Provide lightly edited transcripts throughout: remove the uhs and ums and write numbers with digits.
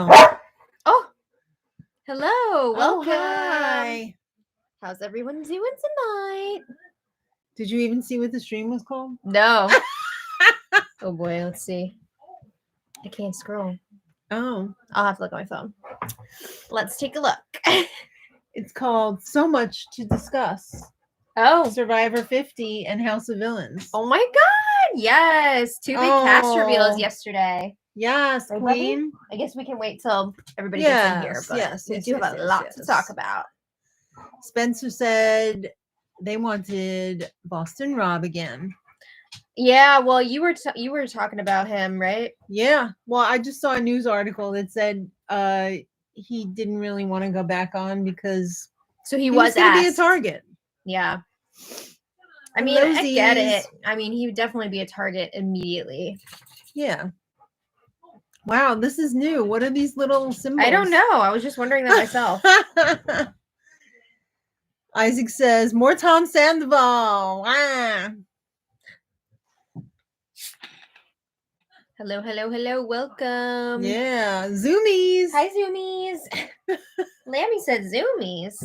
Oh, hello. Welcome. Hi. How's everyone doing tonight? Did you even see what the stream was called? No. Oh boy, let's see. I can't scroll. Oh. I'll have to look at my phone. Let's take a look. It's called So Much to Discuss. Oh. Survivor 50 and House of Villains. Oh my god. Yes. Two big cast reveals yesterday. Yes, Right, Queen. I guess we can wait till everybody gets in here, but we do have a lot to talk about. Spencer said they wanted Boston Rob again. Yeah, well, you were talking about him, right? Yeah. Well, I just saw a news article that said he didn't really want to go back on because he was going to be a target. Yeah. I mean, I get it. I mean, he would definitely be a target immediately. Yeah. Wow, this is new. What are these little symbols? I don't know. I was just wondering that myself. Isaac says, more Tom Sandoval. Ah. Hello, hello, hello. Welcome. Yeah. Zoomies. Hi, Zoomies. Lammy said Zoomies.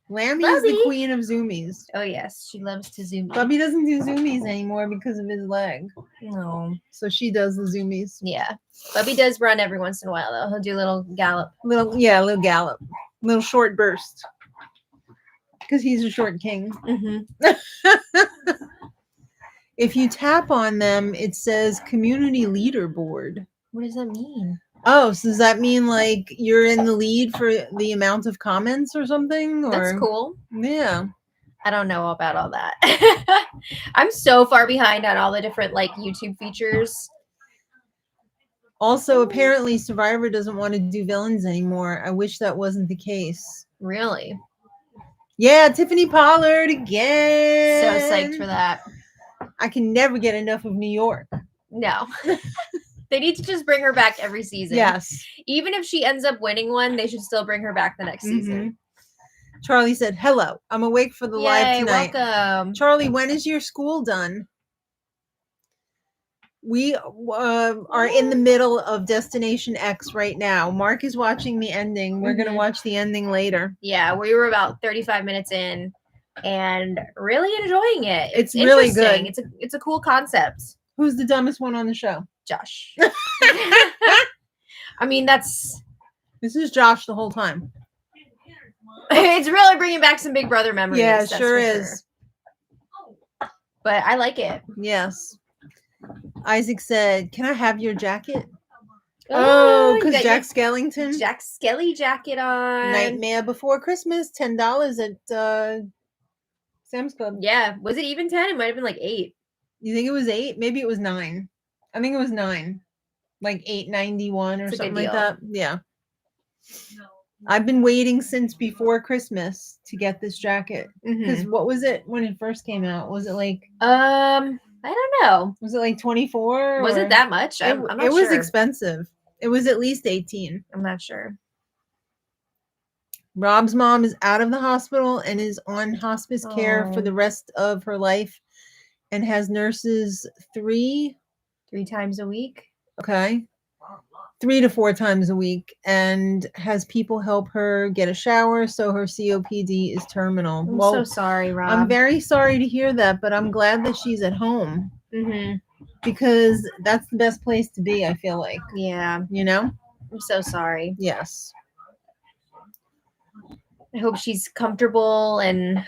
Lammy is the queen of Zoomies. Oh, yes. She loves to zoom. Bubby doesn't do Zoomies anymore because of his leg. No. So she does the Zoomies. Yeah. Bubby does run every once in a while, though. He'll do a little gallop. Little gallop. Little short burst. Because he's a short king. Mm-hmm. If you tap on them, it says community leaderboard. What does that mean? Oh, so does that mean like you're in the lead for the amount of comments or something? Or? That's cool. Yeah. I don't know about all that. I'm so far behind on all the different like YouTube features. Also, apparently Survivor doesn't want to do villains anymore. I wish that wasn't the case. Really? Yeah, Tiffany Pollard again. So psyched for that. I can never get enough of New York. No. They need to just bring her back every season. Yes. Even if she ends up winning one, they should still bring her back the next season. Charlie said, hello, I'm awake for the live tonight. Welcome. Charlie, when is your school done? We are in the middle of Destination X right now. Mark is watching the ending. We're going to watch the ending later. Yeah, we were about 35 minutes in and really enjoying it. It's really good. It's a cool concept. Who's the dumbest one on the show? Josh. I mean, this is Josh the whole time. It's really bringing back some Big Brother memories. Yeah, it sure is. Sure. But I like it. Yes. Isaac said, can I have your jacket? Oh, because Jack Skellington. Jack Skelly jacket on. Nightmare Before Christmas, $10 at Sam's Club. Yeah. Was it even 10? It might have been like 8. You think it was 8? Maybe it was 9. I think it was 9. Like $8.91 or something like that. Yeah. I've been waiting since before Christmas to get this jacket. Because what was it when it first came out? Was it like I don't know. Was it like 24? Was it that much? I'm not sure. It was expensive. It was at least 18. I'm not sure. Rob's mom is out of the hospital and is on hospice care for the rest of her life and has nurses 3 times a week. Okay. 3 to 4 times a week and has people help her get a shower. So her COPD is terminal. I'm so sorry, Rob. I'm very sorry to hear that, but I'm glad that she's at home. Because that's the best place to be, I feel like. Yeah. You know? I'm so sorry. Yes. I hope she's comfortable and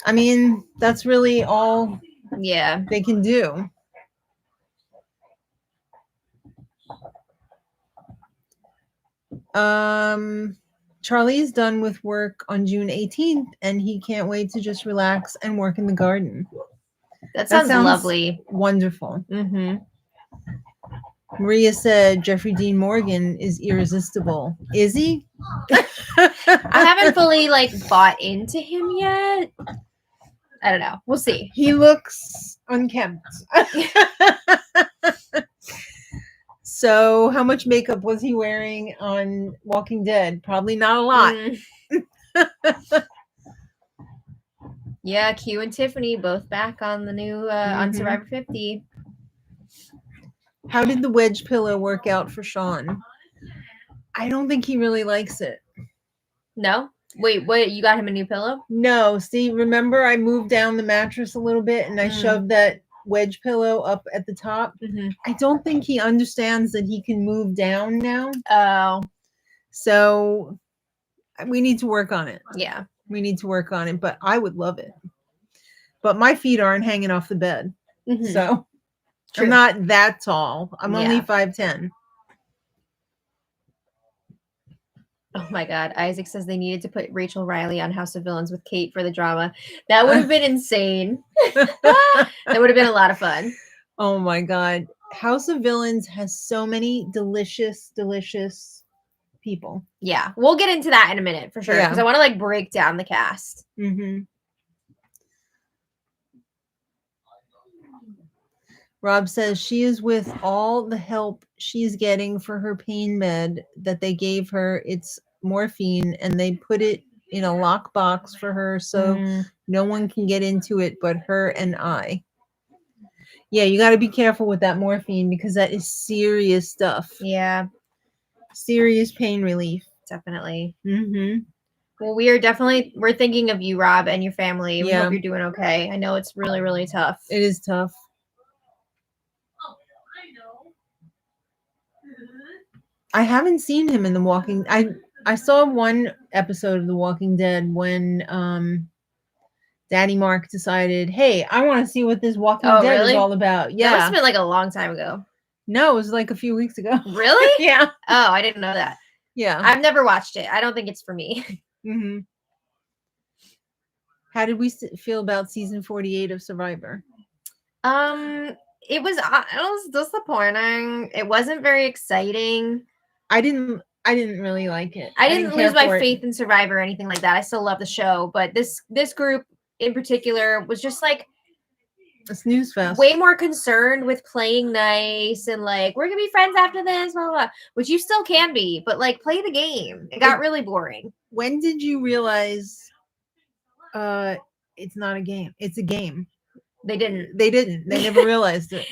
I mean, that's really all they can do. Charlie is done with work on June 18th and he can't wait to just relax and work in the garden. That sounds lovely. Wonderful. Maria said Jeffrey Dean Morgan is irresistible. Is he? I haven't fully bought into him yet. I don't know. We'll see. He looks unkempt. So how much makeup was he wearing on Walking Dead? Probably not a lot. Yeah, Q and Tiffany both back on the new on Survivor 50. How did the wedge pillow work out for Sean? I don't think he really likes it. No? Wait, what? You got him a new pillow? No, see, remember I moved down the mattress a little bit and I shoved that wedge pillow up at the top? Mm-hmm. I don't think he understands that he can move down now. Oh. So we need to work on it. Yeah. We need to work on it, but I would love it. But my feet aren't hanging off the bed. Mm-hmm. So True. I'm not that tall. I'm only 5'10". Oh my God. Isaac says they needed to put Rachel Riley on House of Villains with Kate for the drama. That would have been insane. That would have been a lot of fun. Oh my God. House of Villains has so many delicious, delicious people. Yeah. We'll get into that in a minute for sure. Because I want to like break down the cast. Mm-hmm. Rob says she is with all the help she's getting for her pain med that they gave her. It's morphine and they put it in a lockbox for her so no one can get into it but her and I. Yeah, you got to be careful with that morphine because that is serious stuff. Yeah. Serious pain relief. Definitely. Mm-hmm. Well, we're thinking of you, Rob, and your family. We hope you're doing okay. I know it's really, really tough. It is tough. I haven't seen him in The Walking. I saw one episode of The Walking Dead when Daddy Mark decided, hey, I want to see what this Walking Dead is all about. Yeah, that must have been like a long time ago. No, it was like a few weeks ago. Really? Yeah. Oh, I didn't know that. Yeah, I've never watched it. I don't think it's for me. Mm-hmm. How did we feel about season 48 of Survivor? It was disappointing. It wasn't very exciting. I didn't really like it. I didn't lose my faith in Survivor or anything like that. I still love the show, but this group in particular was just like a snooze fest. Way more concerned with playing nice and like we're gonna be friends after this, blah, blah, blah, which you still can be, but like play the game. It got really boring. When did you realize it's not a game? It's a game. They didn't. They never realized it.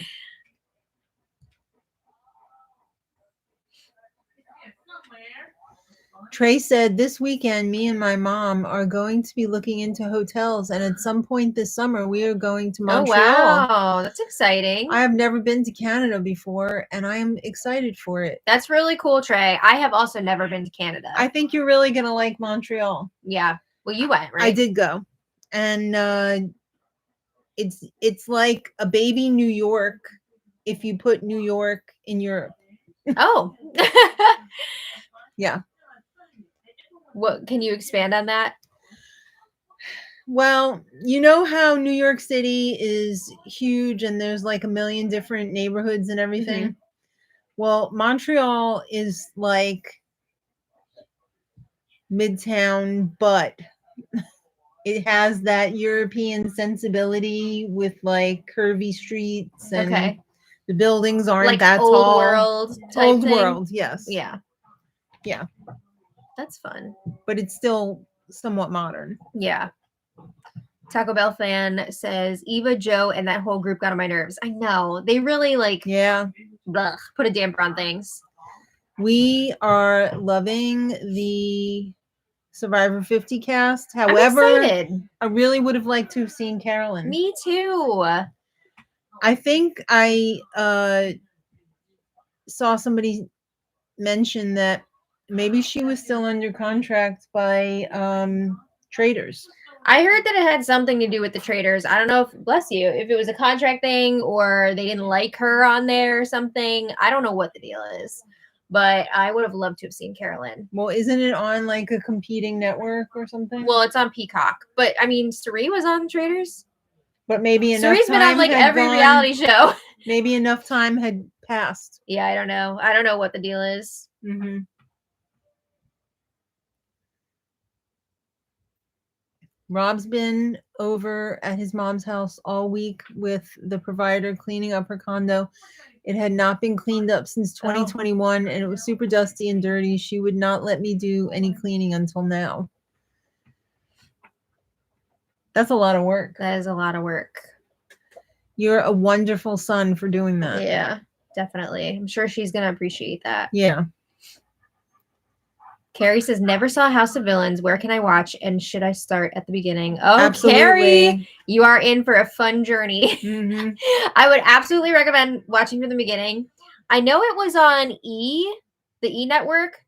Trey said, this weekend, me and my mom are going to be looking into hotels, and at some point this summer, we are going to Montreal. Oh, wow. That's exciting. I have never been to Canada before, and I am excited for it. That's really cool, Trey. I have also never been to Canada. I think you're really going to like Montreal. Yeah. Well, you went, right? I did go. And it's like a baby New York if you put New York in Europe. Oh. Yeah. What can you expand on that? Well, you know how New York City is huge and there's like a million different neighborhoods and everything? Mm-hmm. Well, Montreal is like Midtown, but it has that European sensibility with like curvy streets and the buildings aren't like that old tall. World type old thing? world, yes. Yeah. Yeah. That's fun. But it's still somewhat modern. Yeah. Taco Bell fan says Eva, Joe, and that whole group got on my nerves. I know. They really put a damper on things. We are loving the Survivor 50 cast. However, I really would have liked to have seen Carolyn. Me too. I think I saw somebody mention that maybe she was still under contract by traders. I heard that it had something to do with the traders. I don't know if it was a contract thing or they didn't like her on there or something. I don't know what the deal is, but I would have loved to have seen Carolyn. Well, isn't it on like a competing network or something? Well, it's on Peacock, but I mean, Suri was on traders. But maybe enough Suri's been on like every reality show. Maybe enough time had passed. Yeah, I don't know. I don't know what the deal is. Mm-hmm. Rob's been over at his mom's house all week with the provider cleaning up her condo. It had not been cleaned up since 2021, and it was super dusty and dirty. She would not let me do any cleaning until now. That's a lot of work. That is a lot of work. You're a wonderful son for doing that. Yeah, definitely. I'm sure she's going to appreciate that. Yeah. Carrie says, never saw House of Villains. Where can I watch? And should I start at the beginning? Oh, Absolutely. Carrie, you are in for a fun journey. Mm-hmm. I would absolutely recommend watching from the beginning. I know it was on the E network,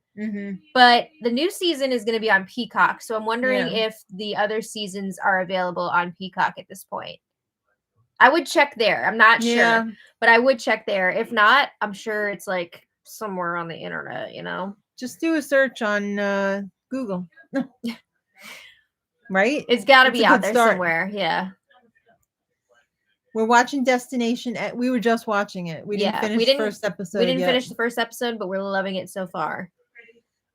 but the new season is going to be on Peacock. So I'm wondering if the other seasons are available on Peacock at this point. I would check there. I'm not sure, but I would check there. If not, I'm sure it's like somewhere on the internet, you know? Just do a search on Google. Right? It's got to be out there somewhere. Yeah. We're watching Destination. We were just watching it. We didn't finish the first episode. We didn't finish the first episode, but we're loving it so far.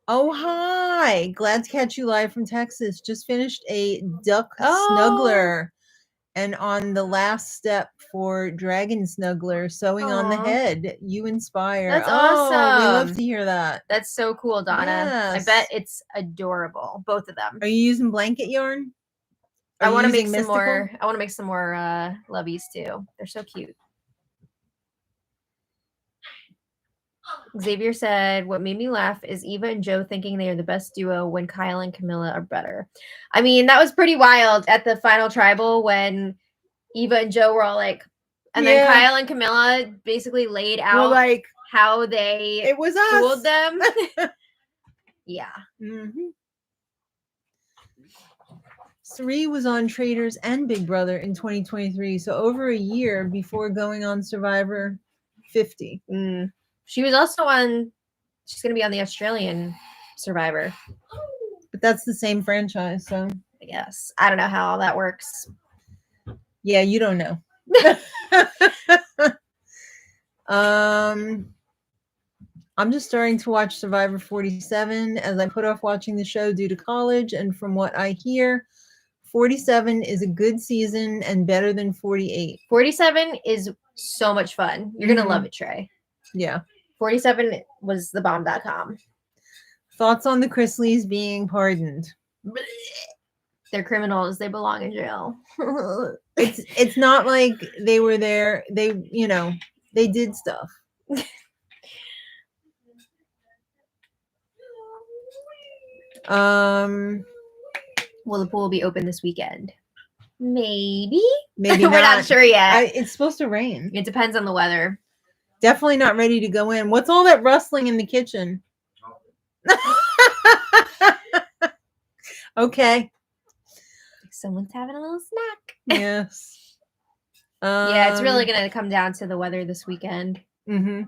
Oh, hi. Glad to catch you live from Texas. Just finished a duck snuggler. And on the last step for Dragon Snuggler, sewing on the head. You inspire. That's awesome. We love to hear that. That's so cool, Donna. Yes. I bet it's adorable. Both of them. Are you using blanket yarn? I want to make some more. I want to make some more loveys too. They're so cute. Xavier said, what made me laugh is Eva and Joe thinking they are the best duo when Kyle and Camilla are better. I mean, that was pretty wild at the final tribal when Eva and Joe were all like, and then Kyle and Camilla basically laid out like how they fooled them. Yeah. Mm-hmm. Sri was on Traitors and Big Brother in 2023, so over a year before going on Survivor 50. She was also on, she's going to be on the Australian Survivor. But that's the same franchise, so. I guess. I don't know how all that works. Yeah, you don't know. I'm just starting to watch Survivor 47 as I put off watching the show due to college, and from what I hear, 47 is a good season and better than 48. 47 is so much fun. You're going to love it, Trey. Yeah. 47 was thebomb.com. Thoughts on the Chrisleys being pardoned? They're criminals. They belong in jail. It's not like they were there. They did stuff. Will the pool be open this weekend? Maybe Maybe we're not sure yet. It's supposed to rain. It depends on the weather. Definitely not ready to go in. What's all that rustling in the kitchen? Okay. Someone's having a little snack. Yes. Yeah, it's really going to come down to the weather this weekend. Mm-hmm.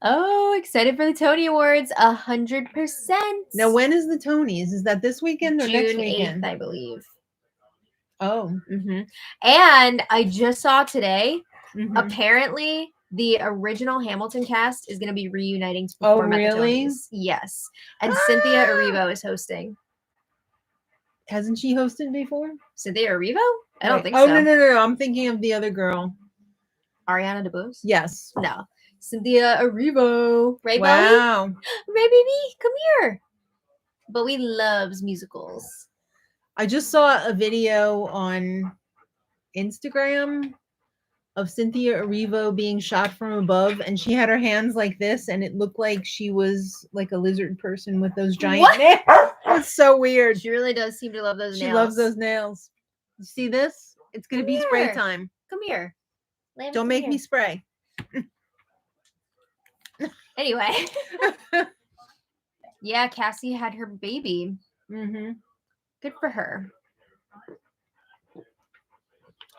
Oh, excited for the Tony Awards. 100%. Now, when is the Tonys? Is that this weekend or next weekend? June 8th, I believe. Oh. Mm-hmm. And I just saw today, apparently, the original Hamilton cast is going to be reuniting to perform at the Tonys. Yes. And Cynthia Erivo is hosting. Hasn't she hosted before? Cynthia Erivo? I don't think so. Oh, no. I'm thinking of the other girl. Ariana DeBose? Yes. No. Cynthia Erivo. Right, wow. Bowie? Right, baby? Come here. Bowie loves musicals. I just saw a video on Instagram of Cynthia Erivo being shot from above, and she had her hands like this, and it looked like she was like a lizard person with those giant nails. It's so weird. She really does seem to love those nails. She loves those nails. You see this? It's going to be spray time. Come here. Don't make me spray. Anyway. Yeah, Cassie had her baby. Mm-hmm. Good for her.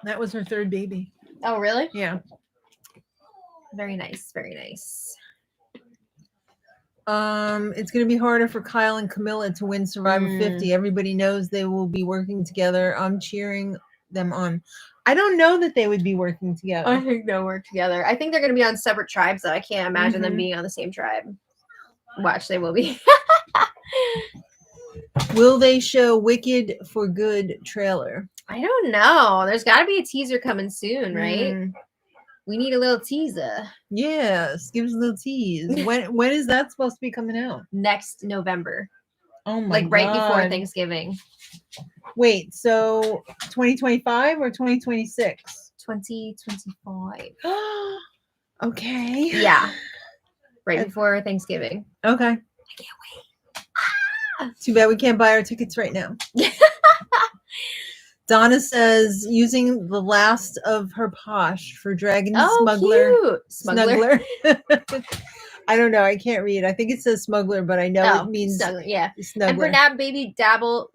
That was her third baby. Oh, really? Yeah. Very nice. Very nice. It's going to be harder for Kyle and Camilla to win Survivor 50. Everybody knows they will be working together. I'm cheering them on. I don't know that they would be working together. I think they'll work together. I think they're going to be on separate tribes, though. I can't imagine them being on the same tribe. Watch, they will be. Will they show Wicked for Good trailer? I don't know. There's got to be a teaser coming soon, right? We need a little teaser. Yes, give us a little tease. When is that supposed to be coming out? Next November. Oh my God. Like right before Thanksgiving. Wait, so 2025 or 2026? 2025. Okay. Yeah. Right before Thanksgiving. Okay. I can't wait. Too bad we can't buy our tickets right now. Donna says using the last of her posh for Dragon Smuggler. Cute. Smuggler. I don't know. I can't read. I think it says smuggler, but I know it means snuggler, yeah. Snuggler. And for now, baby dabbled,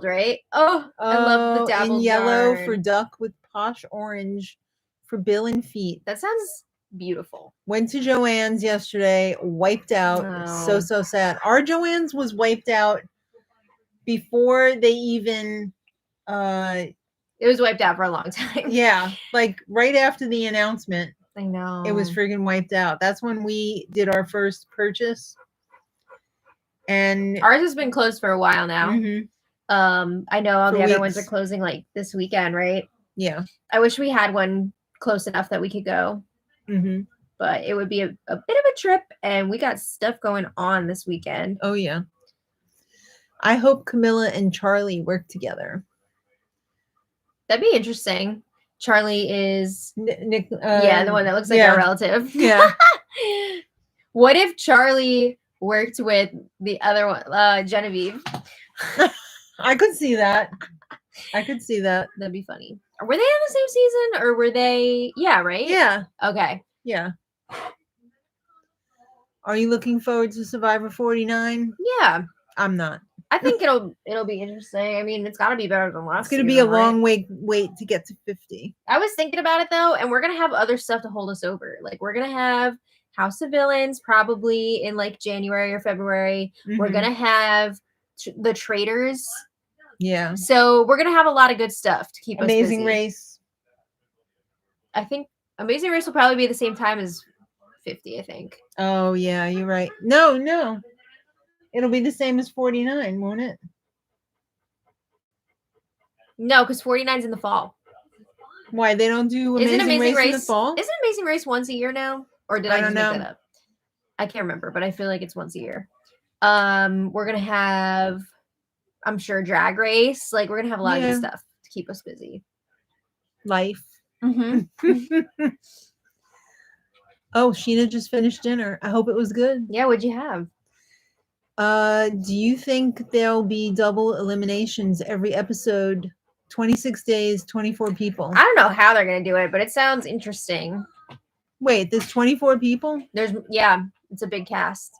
right? I love the dabbled in yellow yarn. for duck with posh orange for bill and feet. That sounds beautiful. Went to Joann's yesterday, wiped out. Oh. So sad. Our Joann's was wiped out before they even it was wiped out for a long time. Yeah, like right after the announcement. I know. It was friggin' wiped out. That's when we did our first purchase. And ours has been closed for a while now. Mm-hmm. I know all the other ones are closing like this weekend, right? Yeah. I wish we had one close enough that we could go. Mm-hmm. But it would be a bit of a trip, and we got stuff going on this weekend. Oh, yeah. I hope Camilla and Charlie work together. That'd be interesting. Charlie is Nick. The one that looks like our relative. Yeah. What if Charlie worked with the other one, Genevieve? I could see that. That'd be funny. Were they on the same season, or were they? Yeah, right. Yeah. Okay. Yeah. Are you looking forward to Survivor 49? Yeah. I'm not. I think it'll be interesting. I mean, it's got to be better than last. It's going to be a long wait to get to 50. I was thinking about it though, and we're going to have other stuff to hold us over. Like we're going to have House of Villains probably in like January or February. Mm-hmm. We're going to have the Traitors. Yeah. So we're going to have a lot of good stuff to keep us busy. Amazing Race. I think Amazing Race will probably be the same time as 50, I think. Oh, yeah, you're right. No. It'll be the same as 49, won't it? No, because 49's in the fall. Why? They don't do Amazing Race in the fall? Isn't Amazing Race once a year now? Or did I just make that up? I can't remember, but I feel like it's once a year. We're going to have, I'm sure, Drag Race. Like, we're going to have a lot of good stuff to keep us busy. Life. Mm-hmm. Oh, Sheena just finished dinner. I hope it was good. Yeah, what'd you have? Do you think there'll be double eliminations every episode? 26 days, 24 people. I don't know how they're going to do it, but it sounds interesting. Wait, there's 24 people? It's a big cast.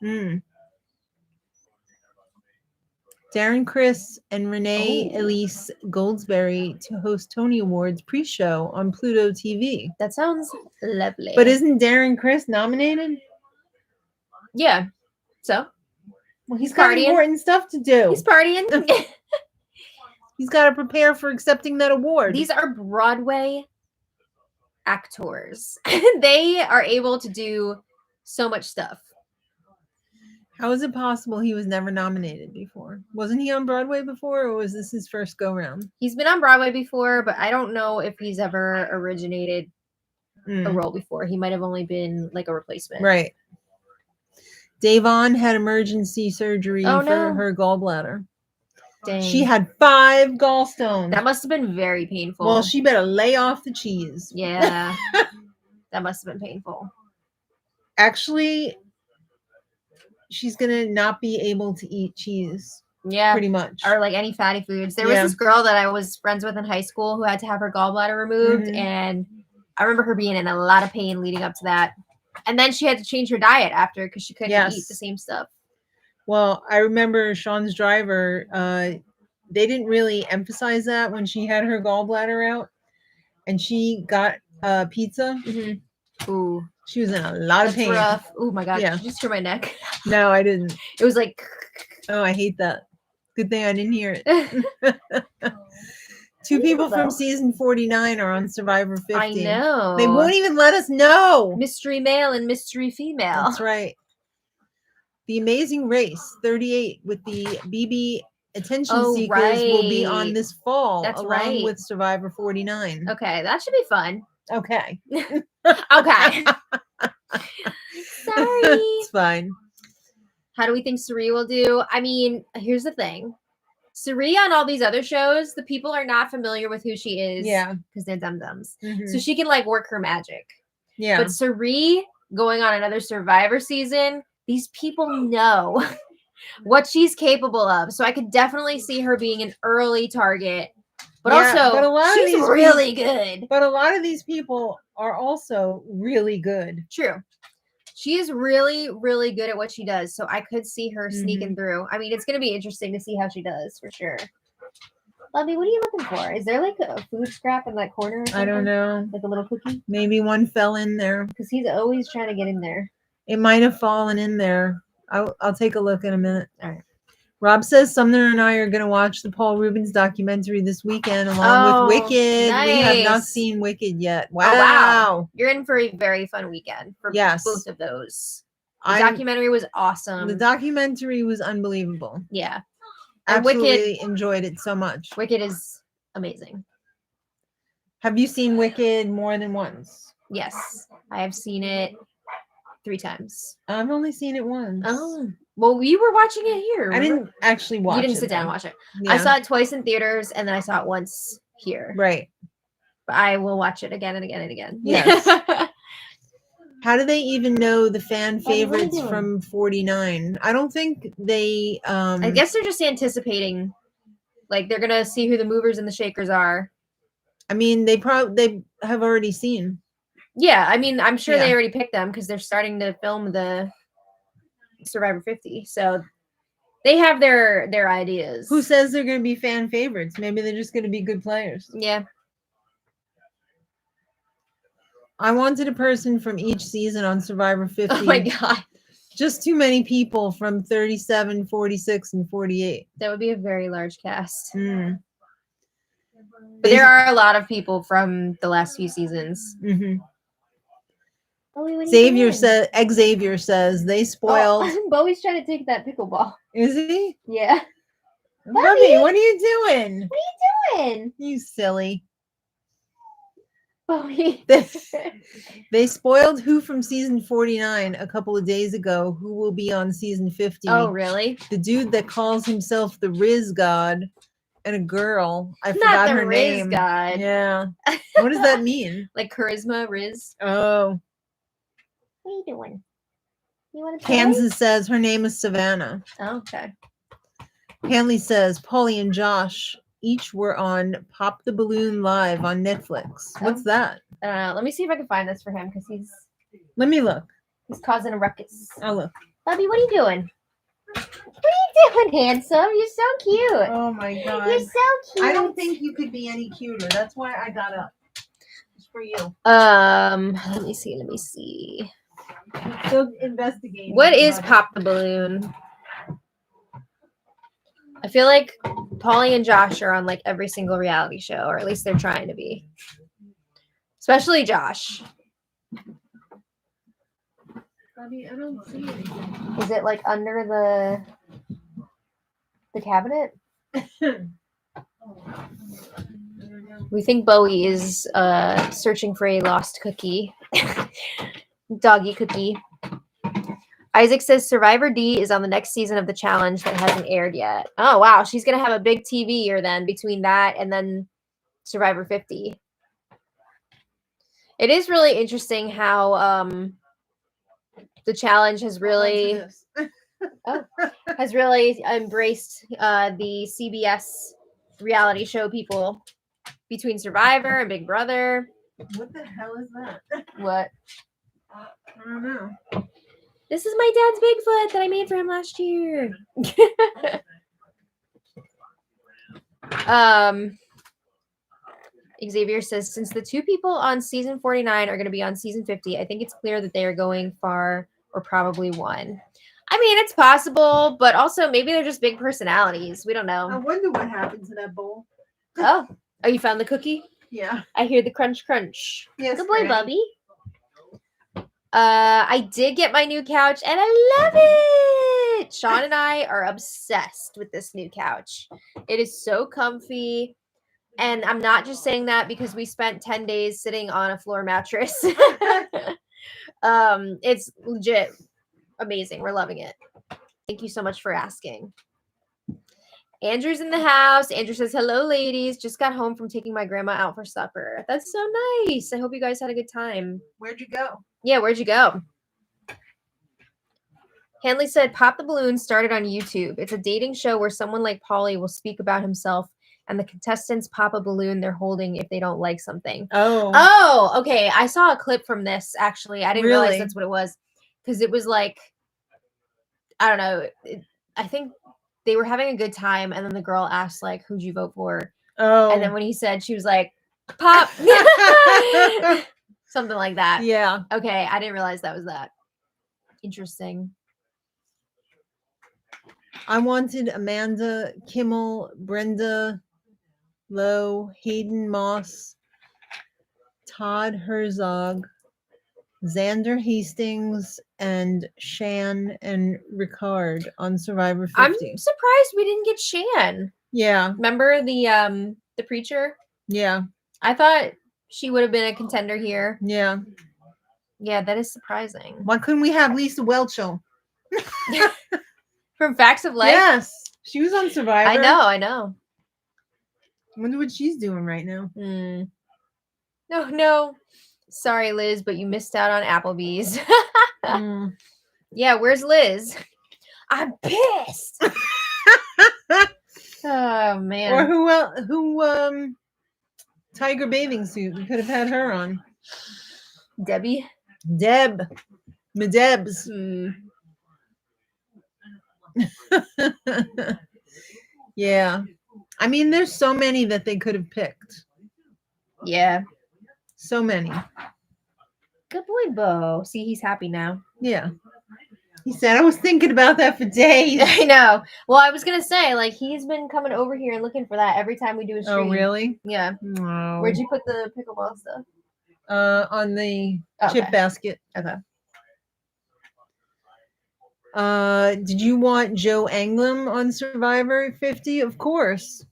Darren Criss and Renee Elise Goldsberry to host Tony Awards pre-show on Pluto TV. That sounds lovely. But isn't Darren Criss nominated? Yeah. So? Well, he's got important stuff to do. He's partying. He's got to prepare for accepting that award. These are Broadway actors. They are able to do so much stuff. How is it possible he was never nominated before? Wasn't he on Broadway before, or was this his first go-round? He's been on Broadway before, but I don't know if he's ever originated a role before. He might have only been like a replacement. Right. Davon had emergency surgery for her gallbladder. Dang. She had 5 gallstones. That must have been very painful. Well, she better lay off the cheese. Yeah. That must have been painful. Actually, she's going to not be able to eat cheese. Yeah. Pretty much. Or like any fatty foods. There was this girl that I was friends with in high school who had to have her gallbladder removed. And I remember her being in a lot of pain leading up to that. And then she had to change her diet after because she couldn't eat the same stuff. Well, I remember Sean's driver, they didn't really emphasize that when she had her gallbladder out. And she got pizza. Mm-hmm. Ooh. She was in a lot of pain. Rough. Oh my God. Did you just hear my neck? No, I didn't. It was like. Oh, I hate that. Good thing I didn't hear it. 2 people from season 49 are on Survivor 50. I know. They won't even let us know. Mystery male and mystery female. That's right. The Amazing Race 38 with the BB attention seekers will be on this fall. That's along with Survivor 49. Okay, that should be fun. Okay. Okay. Sorry. It's fine. How do we think Suri will do? I mean, here's the thing. Suri on all these other shows, the people are not familiar with who she is. Yeah. Because they're dum-dums. Mm-hmm. So she can like work her magic. Yeah. But Suri going on another Survivor season, these people know what she's capable of. So I could definitely see her being an early target. But Yeah, also, but a lot of she's these really good. But a lot of these people are also really good. True. She is really, really good at what she does. So I could see her sneaking through. I mean, it's going to be interesting to see how she does for sure. Lovey, what are you looking for? Is there like a food scrap in that corner or something? I don't know. Like a little cookie? Maybe one fell in there. Because he's always trying to get in there. It might have fallen in there. I'll take a look in a minute. All right. Rob says Sumner and I are going to watch the Paul Rubens documentary this weekend along with Wicked. Nice. We have not seen Wicked yet. Wow. Oh, wow. You're in for a very fun weekend for yes. both of those. The documentary was awesome. The documentary was unbelievable. Yeah. And absolutely enjoyed it so much. Wicked is amazing. Have you seen Wicked more than once? Yes. I have seen it 3 times. I've only seen it once. Oh. Well, we were watching it here. Remember? I didn't actually watch it. You didn't sit down and watch it. Yeah. I saw it twice in theaters and then I saw it once here. Right. But I will watch it again and again and again. Yes. How do they even know the fan favorites from 49? I don't think they I guess they're just anticipating, like they're gonna see who the movers and the shakers are. I mean, they have already seen. Yeah, I mean, I'm sure they already picked them because they're starting to film the Survivor 50. So they have their ideas. Who says they're gonna be fan favorites? Maybe they're just gonna be good players. Yeah. I wanted a person from each season on Survivor 50. Oh my God. Just too many people from 37, 46, and 48. That would be a very large cast. Mm. But there are a lot of people from the last few seasons. Mm-hmm. Xavier says they spoiled. Oh, Bowie's trying to take that pickleball. Is he? Yeah. Bobby, what are you doing? What are you doing? You silly. Bowie. They spoiled who from season 49 a couple of days ago who will be on season 50. Oh, really? The dude that calls himself the Riz God and a girl. I forgot her name. God. Yeah. What does that mean? Like charisma, Riz? Oh. What are you doing? You want to play? Kansas says her name is Savannah. Oh, okay. Hanley says Paulie and Josh each were on Pop the Balloon Live on Netflix. What's that? Let me see if I can find this for him because Let me look. He's causing a ruckus. I'll look. Bobby, what are you doing? What are you doing, handsome? You're so cute. Oh my God. You're so cute. I don't think you could be any cuter. That's why I got up. It's for you. Let me see. Still investigating. What is Pop the Balloon? I feel like Paulie and Josh are on like every single reality show, or at least they're trying to be. Especially Josh. Bobby, I don't see anything. Is it like under the cabinet? We think Bowie is searching for a lost cookie. Doggy cookie. Isaac says Survivor D is on the next season of the challenge that hasn't aired yet. Oh, wow. She's going to have a big TV year then between that and then Survivor 50. It is really interesting how the challenge has really embraced the CBS reality show people between Survivor and Big Brother. What the hell is that? What? I don't know. This is my dad's Bigfoot that I made for him last year. Xavier says, since the 2 people on season 49 are going to be on season 50, I think it's clear that they are going far or probably won. I mean, it's possible, but also maybe they're just big personalities. We don't know. I wonder what happened to that bowl. Oh, you found the cookie? Yeah. I hear the crunch crunch. Yes, good boy, Granny. Bubby. I did get my new couch and I love it. Sean and I are obsessed with this new couch. It is so comfy. And I'm not just saying that because we spent 10 days sitting on a floor mattress. It's legit amazing. We're loving it. Thank you so much for asking. Andrew's in the house. Andrew says, hello, ladies. Just got home from taking my grandma out for supper. That's so nice. I hope you guys had a good time. Where'd you go? Yeah, where'd you go? Hanley said, Pop the Balloon started on YouTube. It's a dating show where someone like Pauly will speak about himself and the contestants pop a balloon they're holding if they don't like something. Oh, okay. I saw a clip from this, actually. I didn't realize that's what it was. Because it was like, I don't know. I think they were having a good time, and then the girl asked, like, who'd you vote for? Oh. And then when he said, she was like, Pop. Something like that. Yeah. Okay, I didn't realize that was that. Interesting. I wanted Amanda, Kimmel, Brenda, Lowe, Hayden Moss, Todd Herzog, Xander Hastings, and Shan and Ricard on Survivor 50. I'm surprised we didn't get Shan. Yeah. Remember the preacher? Yeah. I thought she would have been a contender here. Yeah. Yeah, that is surprising. Why couldn't we have Lisa Welchel? From Facts of Life? Yes. She was on Survivor. I know. I wonder what she's doing right now. No. Sorry, Liz, but you missed out on Applebee's. Yeah, where's Liz? I'm pissed. Oh, man. Or who Tiger Bathing Suit. We could have had her on. Debbie? Deb. Medebs. Yeah. I mean, there's so many that they could have picked. Yeah. So many. Good boy, Bo. See, he's happy now. Yeah. He said, I was thinking about that for days. I know. Well, I was going to say, like, he's been coming over here and looking for that every time we do a stream. Oh, really? Yeah. Wow. Where'd you put the pickleball stuff? On the chip basket. Okay. Did you want Joe Anglem on Survivor 50? Of course.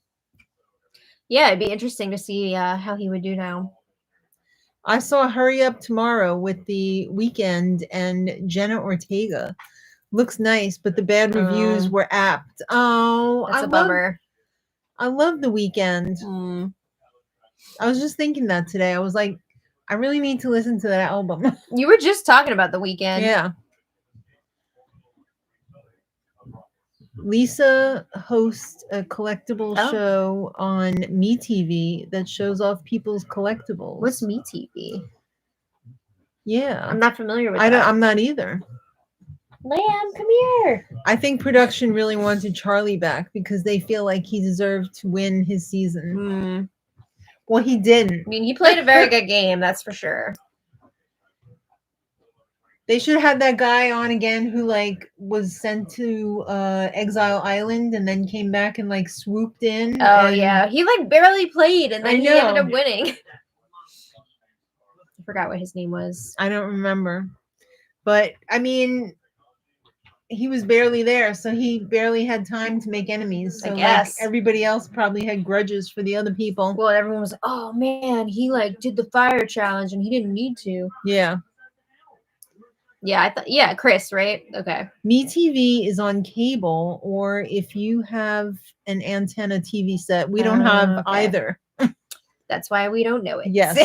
Yeah, it'd be interesting to see how he would do now. I saw Hurry Up Tomorrow with The Weeknd and Jenna Ortega. Looks nice, but the bad reviews were apt. Oh, that's a bummer. I love The Weeknd. I was just thinking that today. I was like, I really need to listen to that album. You were just talking about The Weeknd. Yeah. Lisa hosts a collectible show on MeTV that shows off people's collectibles. What's MeTV? Yeah. I'm not familiar with that. I'm not either. Lamb, come here. I think production really wanted Charlie back because they feel like he deserved to win his season. Well, he didn't. I mean, he played a very good game, that's for sure. They should have had that guy on again who like was sent to Exile Island and then came back and like swooped in. Oh yeah, he like barely played and then he ended up winning. I forgot what his name was. I don't remember, but I mean, he was barely there, so he barely had time to make enemies. So I guess like, everybody else probably had grudges for the other people. Well, everyone was like, "Oh man, he like did the fire challenge and he didn't need to." Yeah. Yeah, I thought. Yeah, Chris, right? Okay. MeTV is on cable, or if you have an antenna TV set, we don't have either. That's why we don't know it. Yes.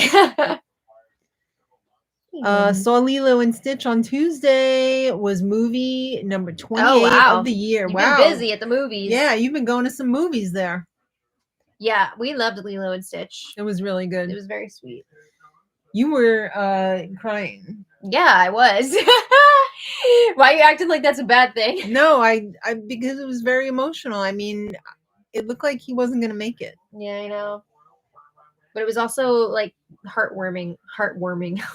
Saw Lilo and Stitch on Tuesday. Was movie number 28 of the year. You've been busy at the movies. Yeah, you've been going to some movies there. Yeah, we loved Lilo and Stitch. It was really good. It was very sweet. You were crying. Yeah, I was. Why are you acting like that's a bad thing? No, I because it was very emotional. I mean, it looked like he wasn't going to make it. Yeah, I know. But it was also like heartwarming. Heartwarming.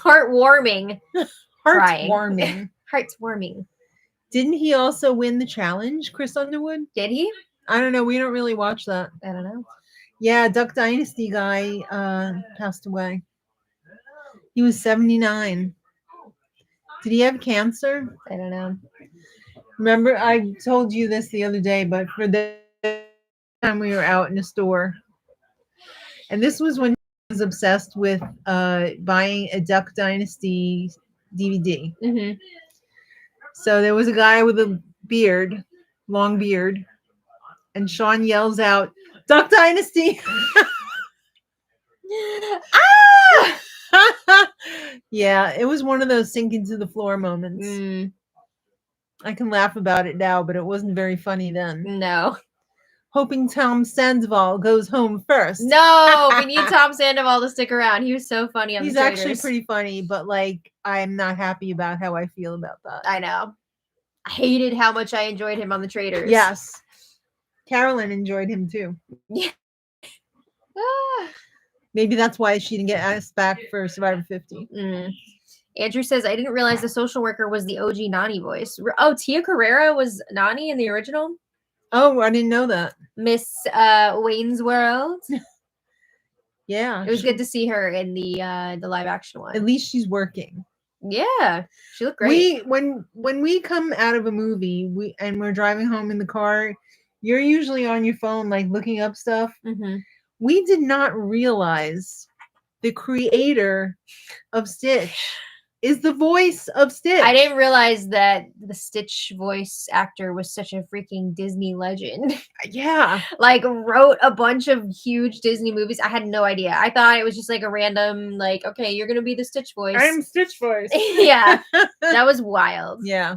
Didn't he also win the challenge, Chris Underwood? Did he? I don't know. We don't really watch that. I don't know. Yeah, Duck Dynasty guy passed away. He was 79. Did he have cancer? I don't know. Remember, I told you this the other day, but for the time we were out in a store, and this was when he was obsessed with buying a Duck Dynasty DVD. Mm-hmm. So there was a guy with a beard, long beard, and Sean yells out, "Duck Dynasty!" Ah! Yeah, it was one of those sink into the floor moments. I can laugh about it now, but it wasn't very funny then. No. Hoping Tom Sandoval goes home first. No, we need Tom Sandoval to stick around. He was so funny on He's the Traitors. actually pretty funny, but like I'm not happy about how I feel about that. I know. I hated how much I enjoyed him on the Traitors. Yes. Carolyn enjoyed him too. Yeah. Maybe that's why she didn't get asked back for Survivor 50. Andrew says, I didn't realize the social worker was the OG Nani voice. Oh, Tia Carrera was Nani in the original? Oh, I didn't know that. Miss Wayne's World. Yeah. It was good to see her in the live action one. At least she's working. Yeah. She looked great. When we come out of a movie and we're driving home in the car, you're usually on your phone like looking up stuff. Mm-hmm. We did not realize the creator of Stitch is the voice of Stitch. I didn't realize that the Stitch voice actor was such a freaking Disney legend. Yeah. Like wrote a bunch of huge Disney movies. I had no idea. I thought it was just like a random, like, okay, you're going to be the Stitch voice. I'm Stitch voice. Yeah. That was wild. Yeah.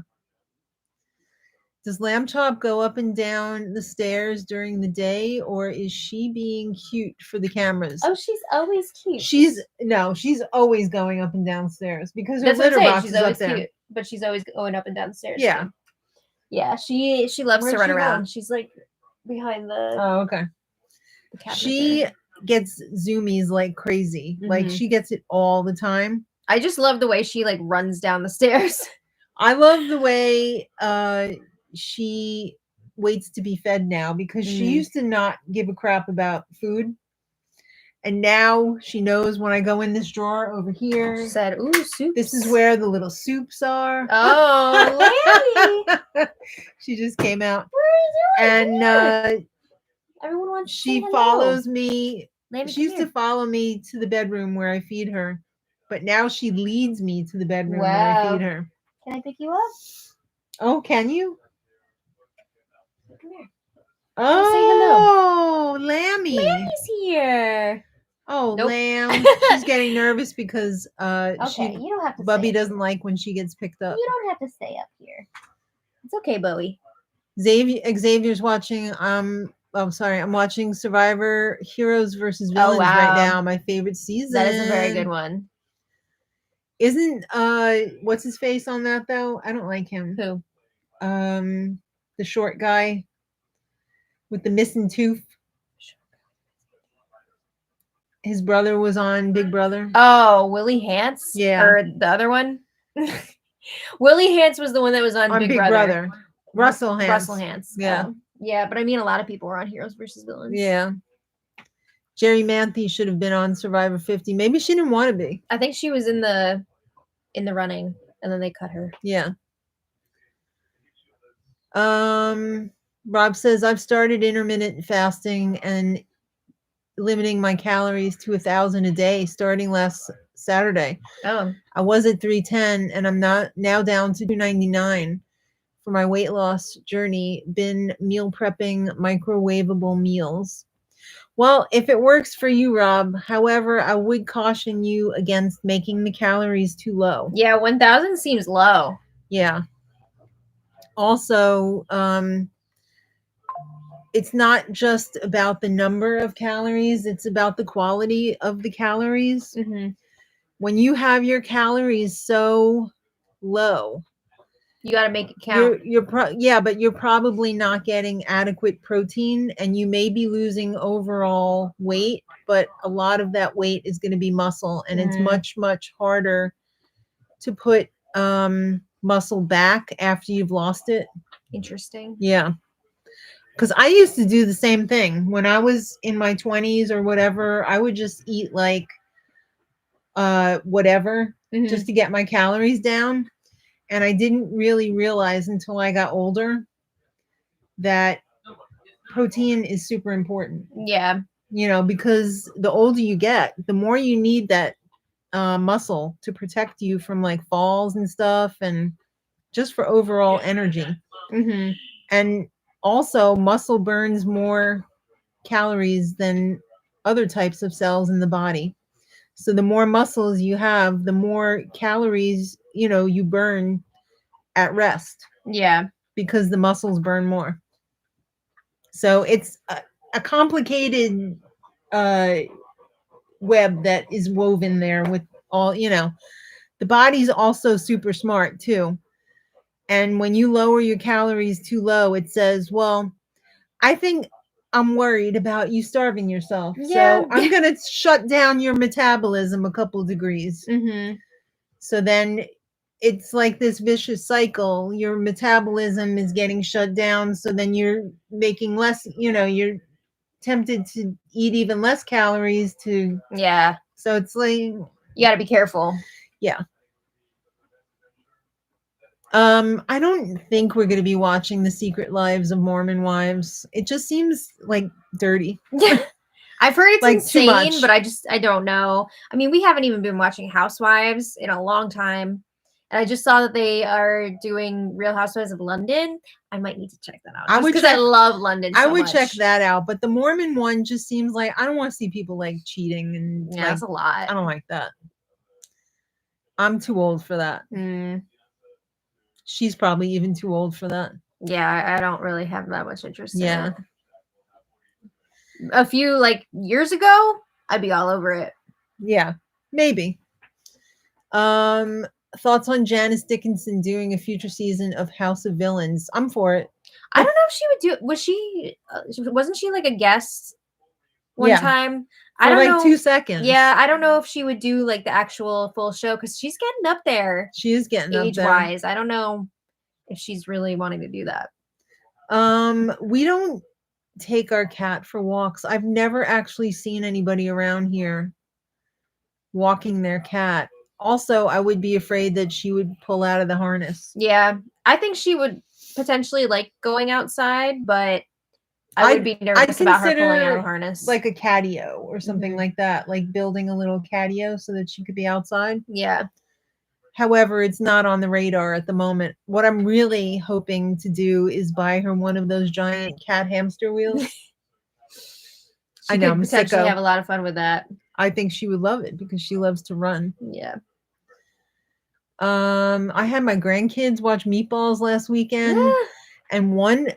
Does Lamb Chop go up and down the stairs during the day, or is she being cute for the cameras? Oh, she's always cute. She's always going up and down stairs because her litter box is up there. Cute, but she's always going up and down the stairs. Yeah. Too. Yeah, she loves to run around. Go? She's like behind the okay. The cabinet she there. Gets zoomies like crazy. Mm-hmm. Like she gets it all the time. I just love the way she like runs down the stairs. I love the way she waits to be fed now, because she used to not give a crap about food. And now she knows when I go in this drawer over here. She said, ooh, soups. This is where the little soups are. Oh, Lanny. She just came out. Where are you doing? And everyone wants she follows me. She used to follow me to the bedroom where I feed her. But now she leads me to the bedroom when I feed her. Can I pick you up? Oh, can you? Come here. Oh, Lammy. Lammy's here. Oh, nope. Lamb. She's getting nervous because you don't have to Bubby doesn't like when she gets picked up. You don't have to stay up here. It's okay, Bowie. Xavier's watching I'm watching Survivor Heroes versus Villains right now. My favorite season. That is a very good one. Isn't what's his face on that though? I don't like him. Who? The short guy with the missing tooth. His brother was on Big Brother. Oh, Willie Hantz? Yeah. Or the other one? Willie Hantz was the one that was on Big Brother. Russell Hantz. Russell Hantz. Yeah. Yeah, but I mean, a lot of people were on Heroes versus Villains. Yeah. Jerry Manthe should have been on Survivor 50. Maybe she didn't want to be. I think she was in the running, and then they cut her. Yeah. Rob says, I've started intermittent fasting and limiting my calories to 1,000 a day starting last Saturday. Oh. I was at 310 and I'm now down to 299 for my weight loss journey. Been meal prepping microwavable meals. Well, if it works for you, Rob, however, I would caution you against making the calories too low. Yeah, 1,000 seems low. Yeah. Also, it's not just about the number of calories, it's about the quality of the calories. Mm-hmm. When you have your calories so low, you got to make it count. But you're probably not getting adequate protein, and you may be losing overall weight, but a lot of that weight is going to be muscle, and it's much, much harder to put muscle back after you've lost it. Interesting. Yeah. Because I used to do the same thing when I was in my 20s or whatever. I would just eat like whatever just to get my calories down. And I didn't really realize until I got older that protein is super important. Yeah. You know, because the older you get, the more you need that muscle to protect you from like falls and stuff, and just for overall energy. Mm-hmm. And also, muscle burns more calories than other types of cells in the body. So the more muscles you have, the more calories, you burn at rest. Yeah. because the muscles burn more. So it's a complicated web that is woven there with all, the body's also super smart too. And when you lower your calories too low, it says, well, I think I'm worried about you starving yourself. Yeah. So I'm going to shut down your metabolism a couple degrees. Mm-hmm. So then it's like this vicious cycle. Your metabolism is getting shut down. So then you're making less, you're tempted to eat even less calories to. Yeah. So it's like. You got to be careful. Yeah. I don't think we're going to be watching The Secret Lives of Mormon Wives. It just seems like dirty. I've heard it's Like, too much. insane, but I don't know. I mean, we haven't even been watching Housewives in a long time. And I just saw that they are doing Real Housewives of London. I might need to check that out. Just because I love London so much. I would check that out. But the Mormon one just seems like, I don't want to see people like cheating. And yeah, that's a lot. I don't like that. I'm too old for that. She's probably even too old for that. Yeah, I don't really have that much interest in it. Yeah. A few years ago, I'd be all over it. Yeah, maybe. Thoughts on Janice Dickinson doing a future season of House of Villains? I'm for it. I don't know if she would do. Wasn't she like a guest one time? For I don't know. 2 seconds. Yeah, I don't know if she would do like the actual full show because she's getting up there. She is getting up there. Age-wise, I don't know if she's really wanting to do that. We don't take our cat for walks. I've never actually seen anybody around here walking their cat. Also, I would be afraid that she would pull out of the harness. Yeah, I think she would potentially like going outside, but I would be nervous about her pulling out of the harness. Like a catio or something like that, like building a little catio so that she could be outside. Yeah. However, it's not on the radar at the moment. What I'm really hoping to do is buy her one of those giant cat hamster wheels. I know, could potentially have a lot of fun with that. I think she would love it because she loves to run. Yeah. I had my grandkids watch Meatballs last weekend, and one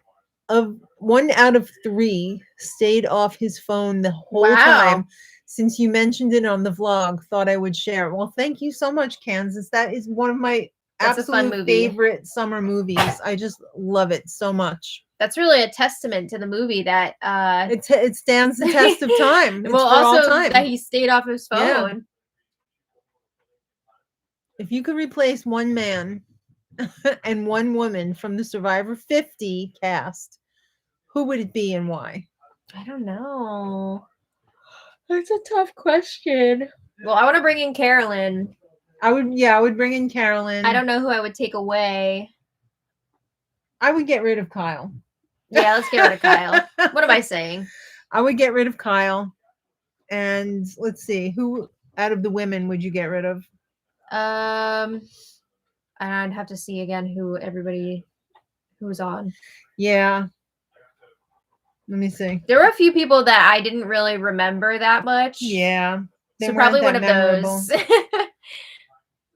out of 3 stayed off his phone the whole time. Since you mentioned it on the vlog, thought I would share. Well, thank you so much, Kansas. That is one of my absolute favorite summer movies. I just love it so much. That's really a testament to the movie that it stands the test of time. Well, also that he stayed off his phone. Yeah. If you could replace one man and one woman from the Survivor 50 cast, who would it be and why? I don't know. That's a tough question. Well, I want to bring in Carolyn. I would bring in Carolyn. I don't know who I would take away. I would get rid of Kyle. Yeah, let's get rid of Kyle. What am I saying? I would get rid of Kyle. And let's see, who out of the women would you get rid of? And I'd have to see again who was on. Yeah. Let me see. There were a few people that I didn't really remember that much. Yeah. So probably one of those.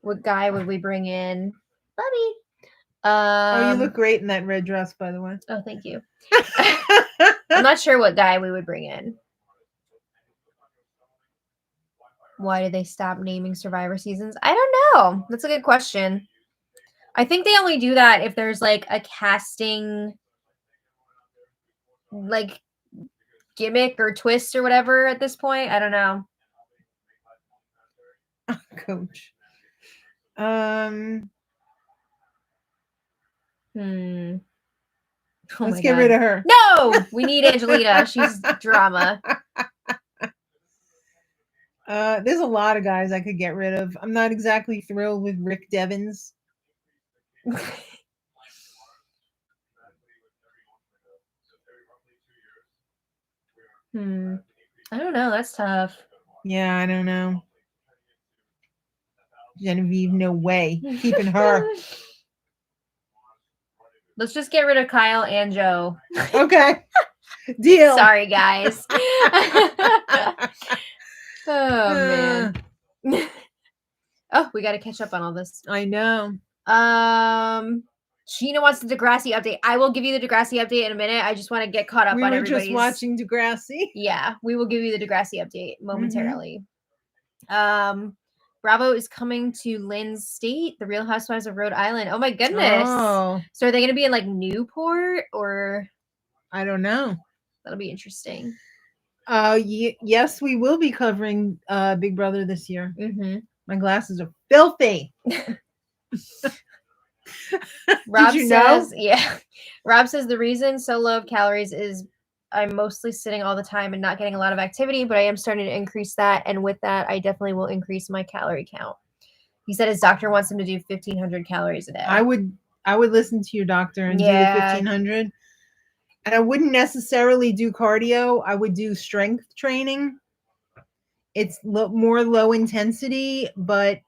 What guy would we bring in? Bubby. Oh, you look great in that red dress, by the way. Oh, thank you. I'm not sure what guy we would bring in. Why did they stop naming Survivor seasons? I don't know. That's a good question. I think they only do that if there's like a casting like gimmick or twist or whatever at this point. I don't know. Coach. Let's get rid of her. No, we need Angelina. She's drama. There's a lot of guys I could get rid of. I'm not exactly thrilled with Rick Devens. I don't know. That's tough. Yeah, I don't know. Genevieve, no way. Keeping her. Let's just get rid of Kyle and Joe. Okay. Deal. Sorry, guys. Oh, man. Oh, we got to catch up on all this. I know. Sheena wants the Degrassi update. I will give you the Degrassi update in a minute. I just want to get caught up on everybody's. We were just watching Degrassi. Yeah, we will give you the Degrassi update momentarily. Bravo is coming to Lynn's state, the Real Housewives of Rhode Island. Oh my goodness. Oh. So are they going to be in like Newport or? I don't know. That'll be interesting. Yes, we will be covering Big Brother this year. My glasses are filthy. Rob says, yeah. Rob says the reason so low of calories is I'm mostly sitting all the time and not getting a lot of activity, but I am starting to increase that. And with that, I definitely will increase my calorie count. He said his doctor wants him to do 1,500 calories a day. I would listen to your doctor and do the 1,500. And I wouldn't necessarily do cardio. I would do strength training. It's more low intensity, but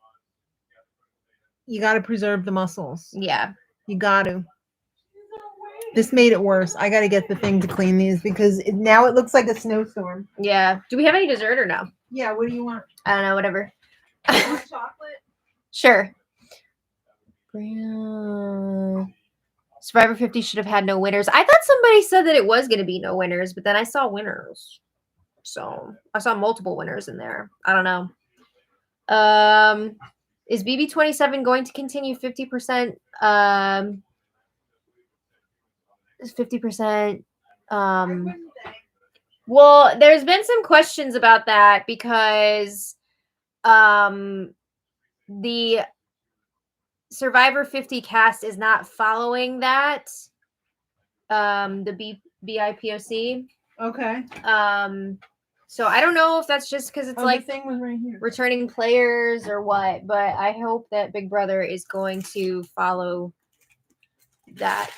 you got to preserve the muscles. Yeah. You got to. This made it worse. I got to get the thing to clean these because now it looks like a snowstorm. Yeah. Do we have any dessert or no? Yeah. What do you want? I don't know. Whatever. You want chocolate? Sure. Survivor 50 should have had no winners. I thought somebody said that it was going to be no winners, but then I saw winners. So I saw multiple winners in there. I don't know. Is BB27 going to continue 50%? 50%. Well, there's been some questions about that because the Survivor 50 cast is not following that. The BIPOC. Okay. So I don't know if that's just because it's like the thing was right here. Returning players or what, but I hope that Big Brother is going to follow that.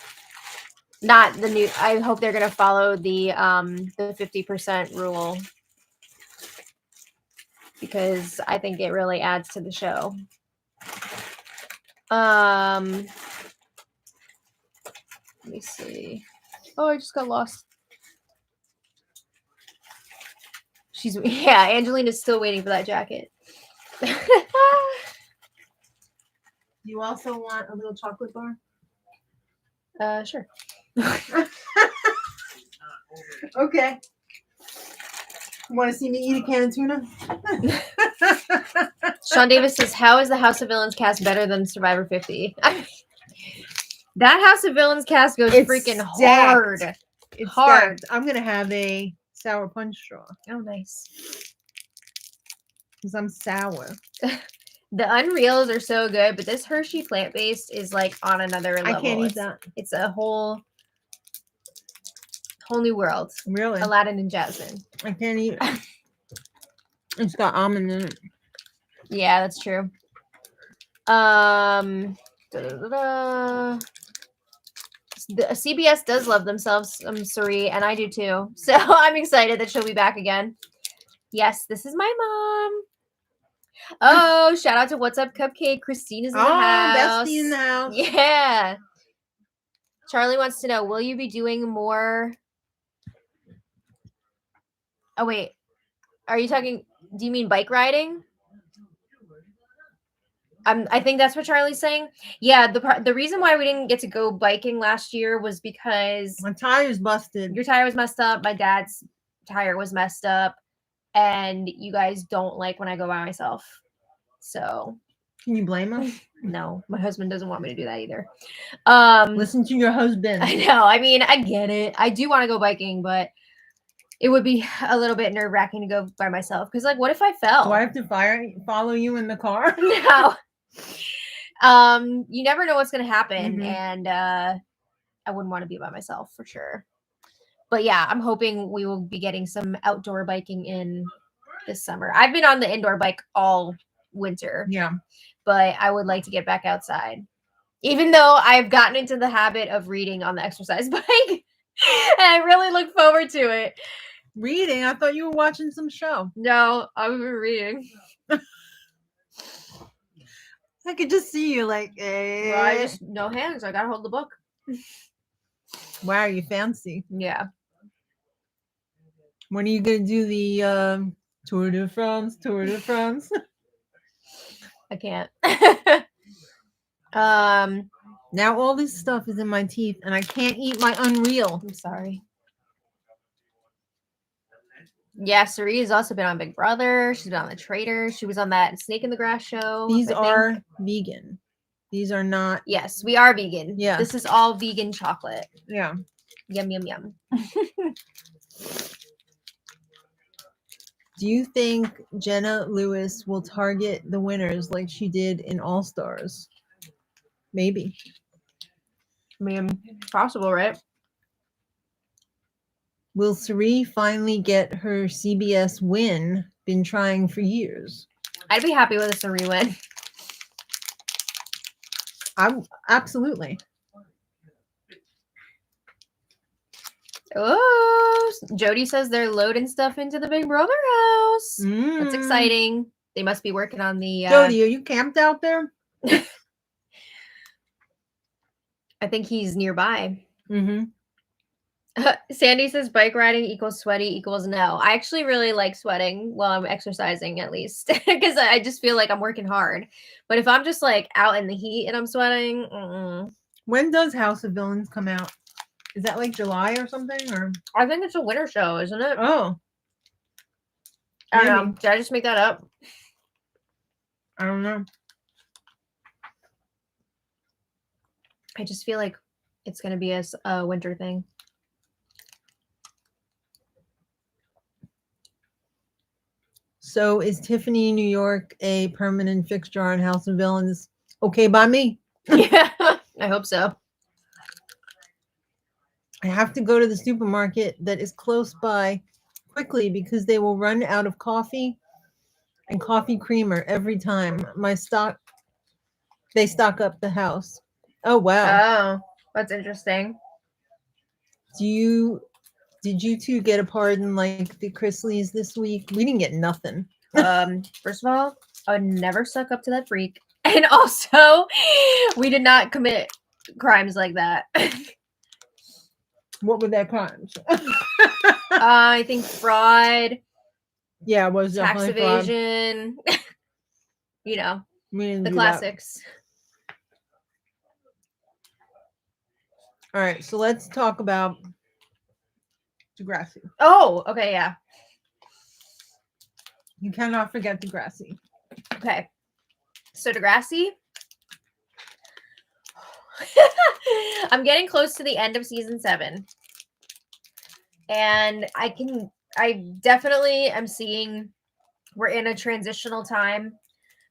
Not the new. I hope they're going to follow the 50% rule because I think it really adds to the show. Let me see. Oh, I just got lost. Angelina's still waiting for that jacket. You also want a little chocolate bar? Sure. Okay. You want to see me eat a can of tuna? Sean Davis says, how is the House of Villains cast better than Survivor 50? That House of Villains cast goes freaking hard. It's hard. I'm going to have a sour punch straw. Oh, nice. Because I'm sour. The Unreals are so good, but this Hershey plant-based is like on another level. I can't eat that. It's a whole new world. Really? Aladdin and Jasmine. I can't eat it. It's got almond in it. Yeah, that's true. The CBS does love themselves, Suri, and I do too. So I'm excited that she'll be back again. Yes, this is my mom. Oh, shout out to What's Up Cupcake. Christina's in the house. Bestie in the house. Yeah. Charlie wants to know, will you be doing more? Oh, wait. Are you talking, do you mean bike riding? I think that's what Charlie's saying. Yeah, the reason why we didn't get to go biking last year was because my tire's busted. Your tire was messed up. My dad's tire was messed up, and you guys don't like when I go by myself. So, can you blame him? No, my husband doesn't want me to do that either. Listen to your husband. I know. I mean, I get it. I do want to go biking, but it would be a little bit nerve-wracking to go by myself. Because, like, what if I fell? Do I have to follow you in the car? No. You never know what's going to happen. And I wouldn't want to be by myself for sure. But yeah, I'm hoping we will be getting some outdoor biking in this summer. I've been on the indoor bike all winter. Yeah. But I would like to get back outside. Even though I've gotten into the habit of reading on the exercise bike. And I really look forward to it. Reading? I thought you were watching some show. No, I've been reading. I could just see you like, Well, I just no hands. I gotta hold the book. Wow, you fancy. Yeah. When are you gonna do the Tour de France? I can't. Now all this stuff is in my teeth and I can't eat my Unreal. I'm sorry. Yeah, Sari has also been on Big Brother. She's been on The Traitors. She was on that Snake in the Grass show. These are vegan. These are not. Yes, we are vegan. Yeah. This is all vegan chocolate. Yeah. Yum, yum, yum. Do you think Jenna Lewis will target the winners like she did in All Stars? Maybe. I mean, possible, right? Will Sari finally get her CBS win? Been trying for years. I'd be happy with a Sari win. Absolutely. Oh, Jody says they're loading stuff into the Big Brother house. That's exciting. They must be working on the. Jody, are you camped out there? I think he's nearby. Mm-hmm. Sandy says bike riding equals sweaty equals no. I actually really like sweating while I'm exercising, at least, because I just feel like I'm working hard. But if I'm just like out in the heat and I'm sweating, When does House of Villains come out? Is that like July or something? Or I think it's a winter show, isn't it? oh, I don't know. Did I just make that up? I don't know. I just feel like it's gonna be a winter thing. So is Tiffany New York a permanent fixture on House of Villains? Okay by me. Yeah, I hope so. I have to go to the supermarket that is close by quickly because they will run out of coffee and coffee creamer every time. They stock up the house. Oh wow. Oh, that's interesting. Did you two get a pardon like the Chrisleys this week? We didn't get nothing. First of all, I would never suck up to that freak. And also, we did not commit crimes like that. What were their crimes? I think fraud. Yeah, it was tax definitely evasion. You know, the classics. All right, so let's talk about Degrassi. Oh, okay, yeah. You cannot forget Degrassi. Okay. So Degrassi. I'm getting close to the end of season 7. And I definitely am seeing we're in a transitional time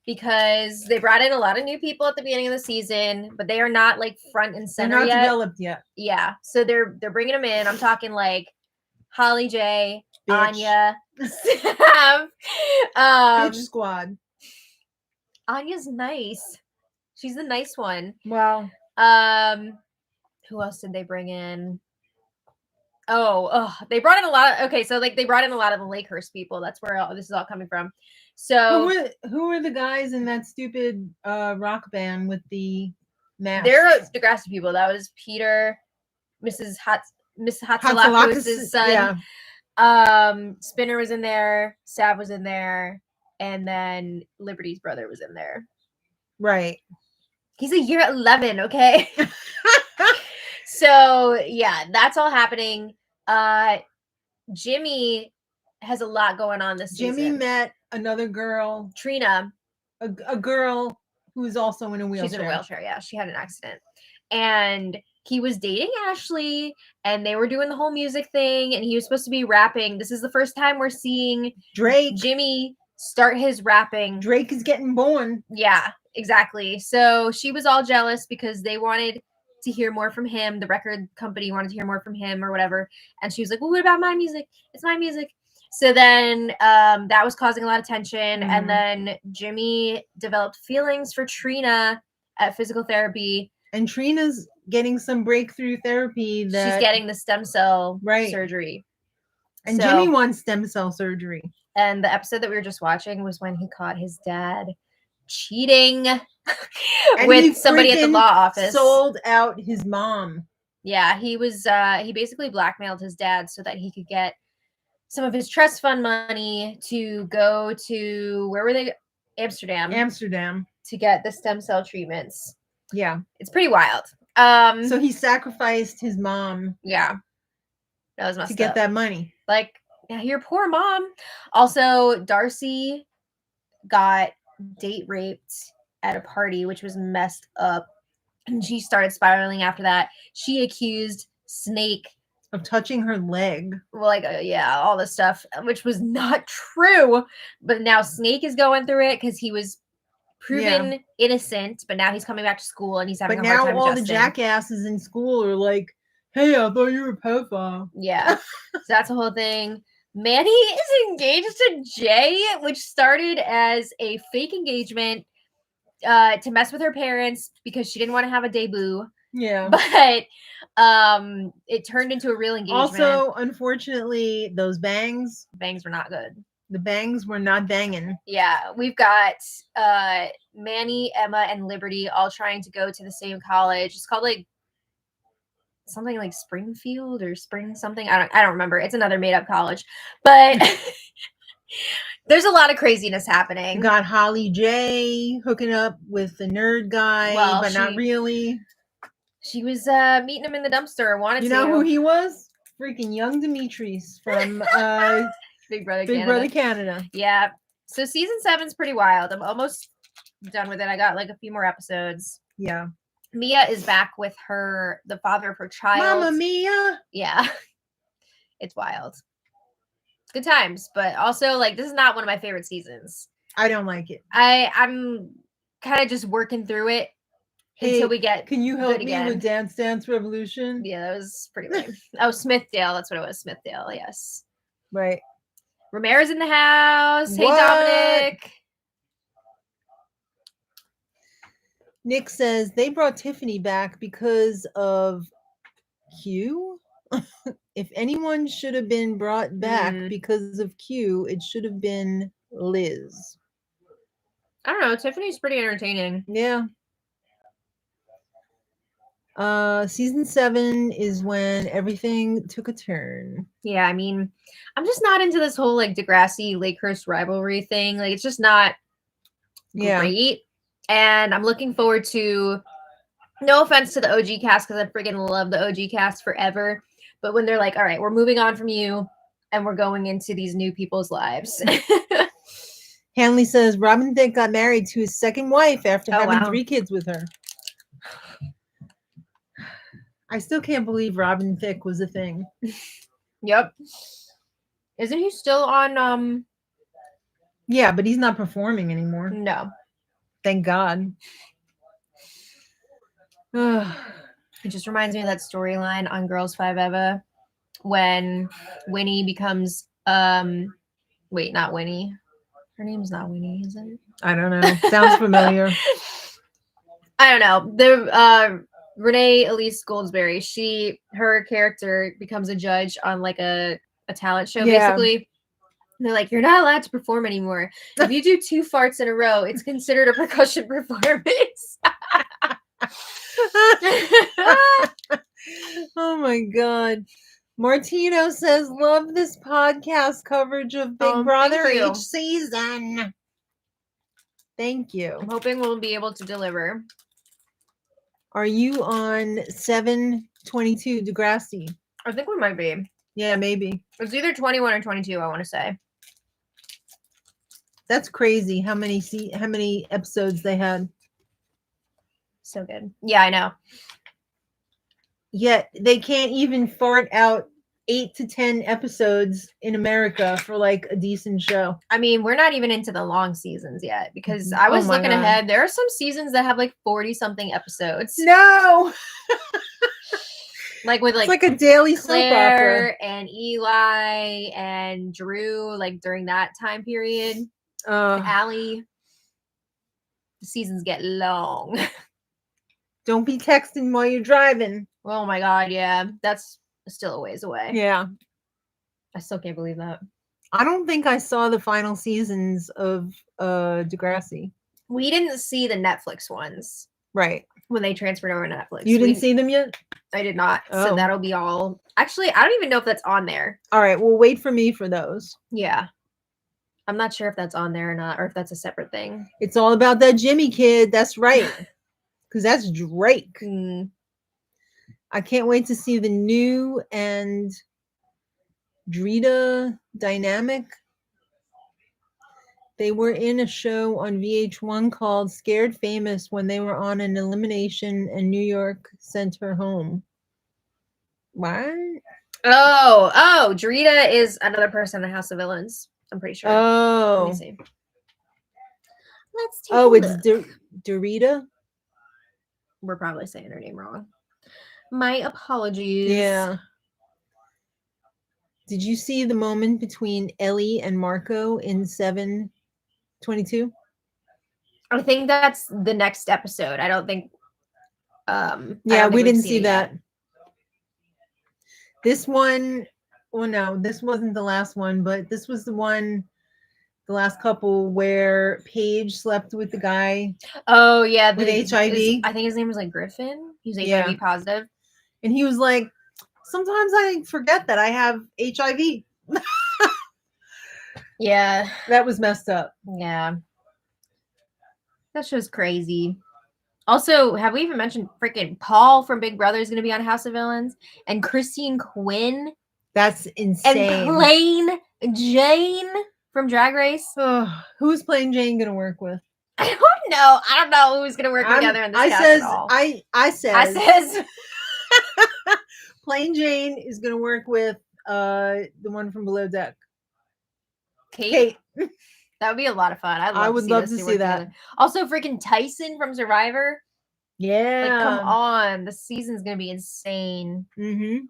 because they brought in a lot of new people at the beginning of the season, but they are not like front and center They're not yet. developed yet. Yeah. So they're bringing them in. I'm talking like Holly J, Bitch. Anya, Sam. Bitch squad. Anya's nice. She's the nice one. Wow. Who else did they bring in? They brought in a lot of they brought in a lot of the Lakehurst people. That's where this is all coming from. So who were the guys in that stupid rock band with the masks? They're Degrassi people. That was Peter, Miss Hatzalakus' son. Yeah. Spinner was in there, Sav was in there, and then Liberty's brother was in there. Right. He's a year 11, okay? So yeah, that's all happening. Jimmy has a lot going on this season. Jimmy met another girl, Trina, a girl who is also in a wheelchair. She's in a wheelchair. Yeah, she had an accident, and he was dating Ashley, and they were doing the whole music thing, and he was supposed to be rapping. This is the first time we're seeing Jimmy start his rapping. Drake is getting born. Yeah, exactly. So she was all jealous because they wanted to hear more from him. The record company wanted to hear more from him or whatever. And she was like, well, what about my music? It's my music. So then that was causing a lot of tension. Mm-hmm. And then Jimmy developed feelings for Trina at physical therapy. And Trina's getting some breakthrough therapy. She's getting the stem cell surgery. And Jimmy wants stem cell surgery. And the episode that we were just watching was when he caught his dad cheating with somebody at the law office. Sold out his mom. Yeah, he was he basically blackmailed his dad so that he could get some of his trust fund money to go to, where were they? Amsterdam to get the stem cell treatments. Yeah. It's pretty wild. So he sacrificed his mom. Yeah. That was messed to get up. that money. Like, yeah, your poor mom. Also, Darcy got date raped at a party, which was messed up. And she started spiraling after that. She accused Snake of touching her leg. Well, like, yeah, all this stuff, which was not true. But now Snake is going through it because he was proven innocent, but now he's coming back to school and he's having a hard time But now all adjusting. the jackasses in school are like, hey, I thought you were a pedophile. Yeah. So that's the whole thing. Manny is engaged to Jay, which started as a fake engagement to mess with her parents because she didn't want to have a debut. Yeah. But it turned into a real engagement. Also, unfortunately, those bangs were not good. The bangs were not banging. Yeah, we've got Manny, Emma, and Liberty all trying to go to the same college. It's called like something like Springfield or Spring something. I don't remember. It's another made up college, but there's a lot of craziness happening. You got Holly J hooking up with the nerd guy, but not really. She was meeting him in the dumpster. You know who he was? Freaking young Demetrius from Big Brother Canada. Yeah. So season 7's pretty wild. I'm almost done with it. I got like a few more episodes. Yeah. Mia is back with the father of her child. Mama Mia. Yeah. It's wild. Good times, but also like this is not one of my favorite seasons. I don't like it. I'm kind of just working through it until we get. Can you help me with Dance Dance Revolution? Yeah, that was pretty lame. Oh, Smithdale. That's what it was. Smithdale. Yes. Right. Ramirez in the house. Hey, Dominic. Nick says they brought Tiffany back because of Q. If anyone should have been brought back because of Q, it should have been Liz. I don't know. Tiffany's pretty entertaining. Yeah. Season 7 is when everything took a turn. Yeah, I mean, I'm just not into this whole like Degrassi Lakehurst rivalry thing. Like, it's just not great. And I'm looking forward to. No offense to the OG cast because I freaking love the OG cast forever. But when they're like, all right, we're moving on from you and we're going into these new people's lives. Hanley says Robin Thicke got married to his second wife after having 3 kids with her. I still can't believe Robin Thicke was a thing. Yep. Isn't he still on Yeah, but he's not performing anymore. No. Thank God. It just reminds me of that storyline on Girls 5 Eva when Winnie becomes wait, not Winnie. Her name's not Winnie, is it? I don't know. Sounds familiar. I don't know. The Renee Elise Goldsberry, her character becomes a judge on like a talent show, basically. And they're like, you're not allowed to perform anymore. If you do 2 farts in a row, it's considered a percussion performance. Oh my God. Martino says, love this podcast coverage of Big Brother each season. Thank you. I'm hoping we'll be able to deliver. Are you on 722 Degrassi? I think we might be. Yeah, maybe. It's either 21 or 22, I want to say. That's crazy how many episodes they had. So good. Yeah, I know. Yet they can't even fart out 8 to 10 episodes in America for like a decent show. I mean, we're not even into the long seasons yet because I was looking ahead. There are some seasons that have like 40 something episodes. No. Like with like a daily Claire soap opera. And Eli and Drew, like during that time period. Allie. The seasons get long. Don't be texting while you're driving. Oh my God, yeah. That's still a ways away. Yeah. I still can't believe that. I don't think I saw the final seasons of Degrassi. We didn't see the Netflix ones. Right. When they transferred over to Netflix. You didn't see them yet? I did not. Oh. So that'll be all. Actually, I don't even know if that's on there. All right. Well, wait for me for those. Yeah. I'm not sure if that's on there or not, or if that's a separate thing. It's all about that Jimmy kid. That's right. because that's Drake. Mm. I can't wait to see the new and Drita dynamic. They were in a show on VH1 called Scared Famous when they were on an elimination and New York sent her home. What? Oh, Drita is another person in House of Villains. I'm pretty sure. Let me Oh. see. Let's take a look. It's Dorita? We're probably saying her name wrong. My apologies. Yeah. Did you see the moment between Ellie and Marco in 7/22? I think that's the next episode. I don't think. Yeah, we didn't see that. This one, well, no, this wasn't the last one, but this was the last couple where Paige slept with the guy. Oh yeah, with HIV. I think his name was like Griffin. He's Yeah. HIV positive, and he was like, "Sometimes I forget that I have HIV." Yeah, that was messed up. Yeah, that show's crazy. Also, have we even mentioned freaking Paul from Big Brother is going to be on House of Villains, and Christine Quinn? That's insane. And Plain Jane from Drag Race. Who's Plain Jane going to work with? I don't know. I don't know who's going to work together in this cast at all. I says. Plain Jane is going to work with the one from Below Deck. Kate. That would be a lot of fun. I would love to see that. Together. Also, freaking Tyson from Survivor. Yeah. Like, come on. The season's going to be insane. Mm-hmm.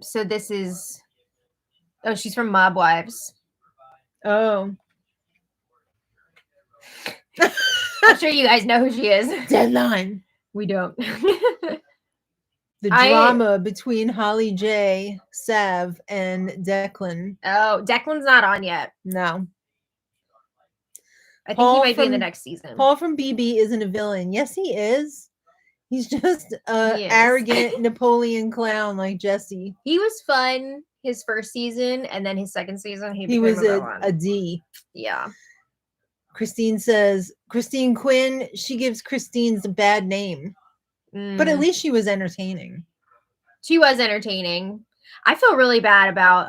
So this is... Oh, she's from Mob Wives. Oh. I'm sure you guys know who she is. Deadline. We don't. The drama between Holly J, Sav, and Declan. Oh, Declan's not on yet. No. I think he might be in the next season. Paul from BB isn't a villain. Yes, he is. He's just arrogant Napoleon clown like Jesse. He was fun his first season, and then his second season, he was a D. Yeah. Christine says, Christine Quinn, she gives Christine's a bad name. But at least she was entertaining. She was entertaining. I feel really bad about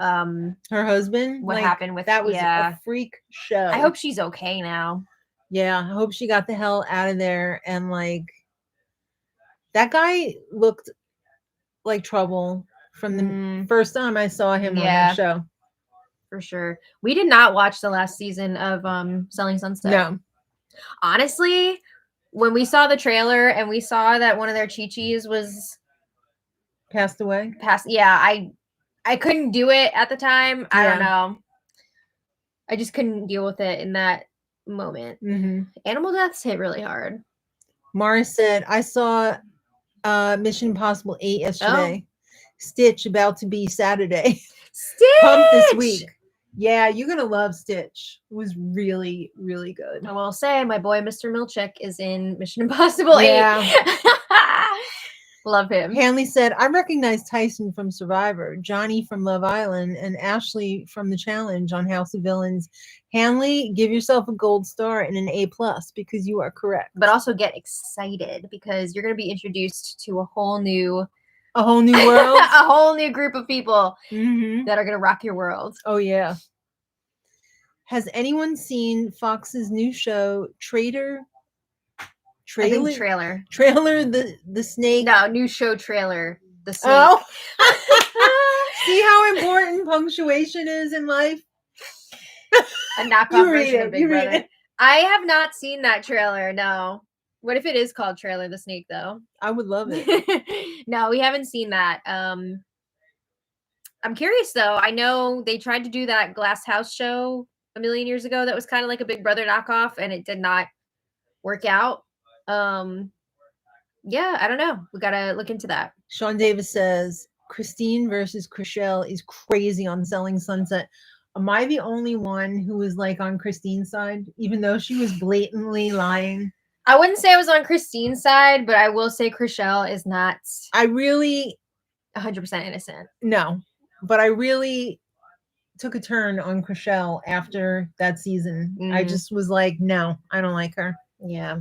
her husband. What happened with that was a freak show. I hope she's okay now. Yeah, I hope she got the hell out of there. And like that guy looked like trouble from the first time I saw him on that show. For sure. We did not watch the last season of Selling Sunset. No. Honestly, when we saw the trailer and we saw that one of their Chi-Chis was passed away. I couldn't do it at the time. I don't know. I just couldn't deal with it in that moment. Mm-hmm. Animal deaths hit really hard. Mara said, I saw Mission Impossible 8 yesterday. Stitch about to be Saturday. Stitch! Pumped this week. Yeah, you're going to love Stitch. It was really, really good. I will say, my boy, Mr. Milchick, is in Mission Impossible 8. Love him. Hanley said, I recognize Tyson from Survivor, Johnny from Love Island, and Ashley from The Challenge on House of Villains. Hanley, give yourself a gold star and an A+ because you are correct. But also get excited because you're going to be introduced to a whole new world, a whole new group of people that are going to rock your world. Oh, yeah. Has anyone seen Fox's new show, Trailer the Snake? No, new show Trailer the Snake. Oh. See how important punctuation is in life? A knockoff version of Big Brother. I have not seen that trailer, no. What if it is called Trailer the Snake, though? I would love it. No, we haven't seen that. I'm curious, though. I know they tried to do that Glass House show a million years ago that was kind of like a Big Brother knockoff, and it did not work out. Yeah, I don't know. We gotta look into that. Sean Davis says Christine versus Chrishell is crazy on Selling Sunset. Am I the only one who was like on Christine's side, even though she was blatantly lying? I wouldn't say I was on Christine's side, but I will say Chrishell is not. I really 100% innocent. No, but I really took a turn on Chrishell after that season. I just was like, no, I don't like her. Yeah.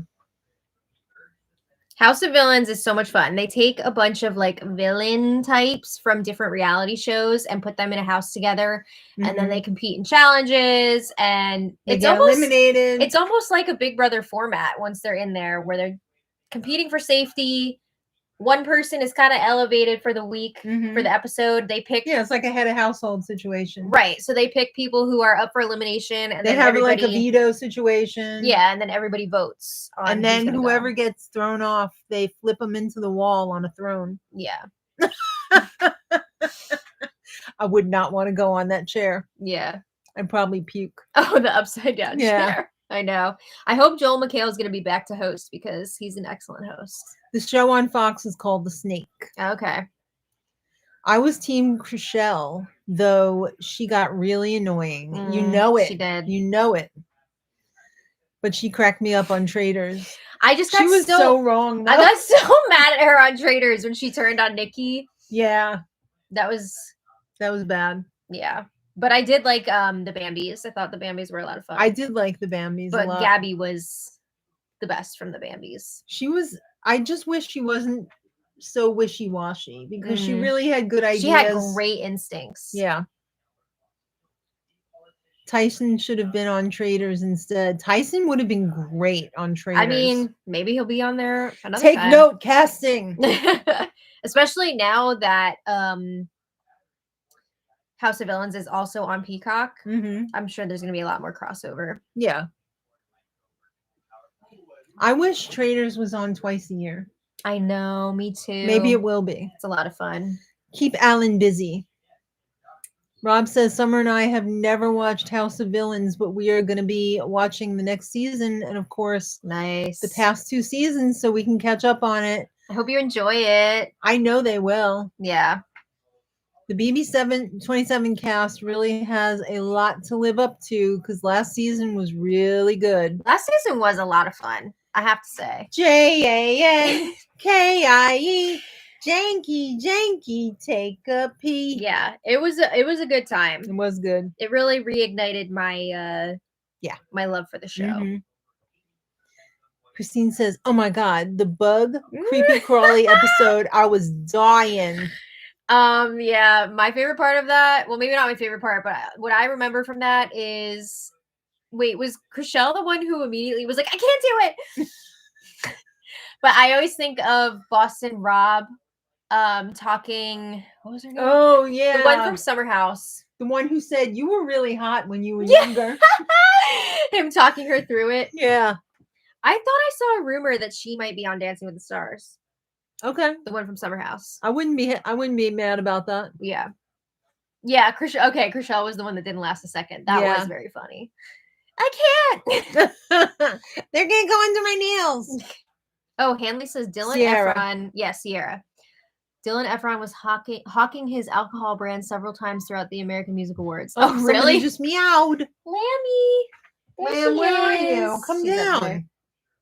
House of Villains is so much fun. They take a bunch of like villain types from different reality shows and put them in a house together, and then they compete in challenges, and they get eliminated. It's almost like a Big Brother format once they're in there, where they're competing for safety. One person is kind of elevated for the week for the episode. They pick it's like a head of household situation, right? So they pick people who are up for elimination, and they have like a veto situation. Yeah, and then everybody votes on, and then whoever gets thrown off, they flip them into the wall on a throne. Yeah. I would not want to go on that chair. Yeah. I'd probably puke. Oh, the upside down chair. I know. I hope Joel McHale is going to be back to host because he's an excellent host. The show on Fox is called The Snake. Okay. I was Team Chrishell, though she got really annoying. You know it. She did. You know it. But she cracked me up on Traitors. She was so wrong. Though. I got so mad at her on Traitors when she turned on Nikki. Yeah. That was bad. Yeah. But I did like the Bambis. I thought the Bambis were a lot of fun. I did like the Bambis a lot. But Gabby was the best from the Bambis. I just wish she wasn't so wishy-washy because she really had good ideas. She had great instincts. Yeah. Tyson should have been on Traitors instead. Tyson would have been great on Traitors. I mean, maybe he'll be on there another time. Take note, casting. Especially now that House of Villains is also on Peacock. I'm sure there's going to be a lot more crossover. Yeah. I wish Traitors was on twice a year. I know, me too. Maybe it will be. It's a lot of fun. Keep Alan busy. Rob says, Summer and I have never watched House of Villains, but we are going to be watching the next season. And of course, the past 2 seasons, so we can catch up on it. I hope you enjoy it. I know they will. Yeah. The BB27 cast really has a lot to live up to because last season was really good. Last season was a lot of fun, I have to say. JANKIE. Janky, take a pee. Yeah, it was a good time. It was good. It really reignited my my love for the show. Christine says, "Oh my god, the bug creepy crawly episode! I was dying." Yeah, my favorite part of that. Well, maybe not my favorite part, but what I remember from that is, wait, was Chrishell the one who immediately was like, "I can't do it"? But I always think of Boston Rob. Talking, what was her name? Oh, yeah. The one from Summer House. The one who said you were really hot when you were younger. Him talking her through it. Yeah. I thought I saw a rumor that she might be on Dancing with the Stars. Okay. The one from Summer House. I wouldn't be mad about that. Yeah. Yeah, Chrishell was the one that didn't last a second. That was very funny. I can't. They're gonna go under my nails. Oh, Hanley says Dylan Efron. Yeah, Sierra. Dylan Efron was hawking his alcohol brand several times throughout the American Music Awards. Oh, really? Just meowed. Lammy. Lamb, where are you? Come down. I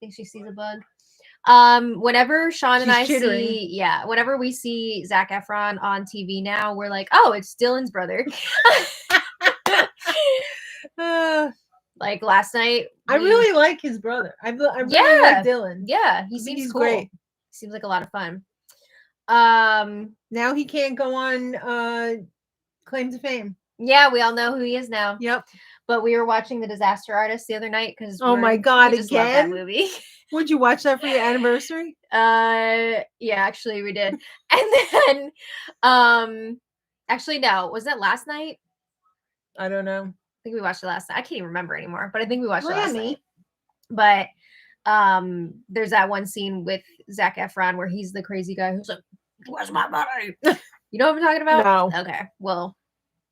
think she sees a bug. Whenever Sean and I see, whenever we see Zac Efron on TV now, we're like, oh, it's Dylan's brother. Like last night, I really like his brother. I really like Dylan. Yeah, he seems cool. Great. Seems like a lot of fun. Now he can't go on Claim to Fame. Yeah, we all know who he is now. Yep. But we were watching The Disaster Artist the other night because my god, we just love that movie. Would you watch that for your anniversary? Yeah, actually we did. And then actually no, was that last night? I don't know. I think we watched it last night. I can't even remember anymore, but I think we watched it last night. But there's that one scene with Zac Efron where he's the crazy guy who's like, "Where's my money?" You know what I'm talking about? No. Okay. Well,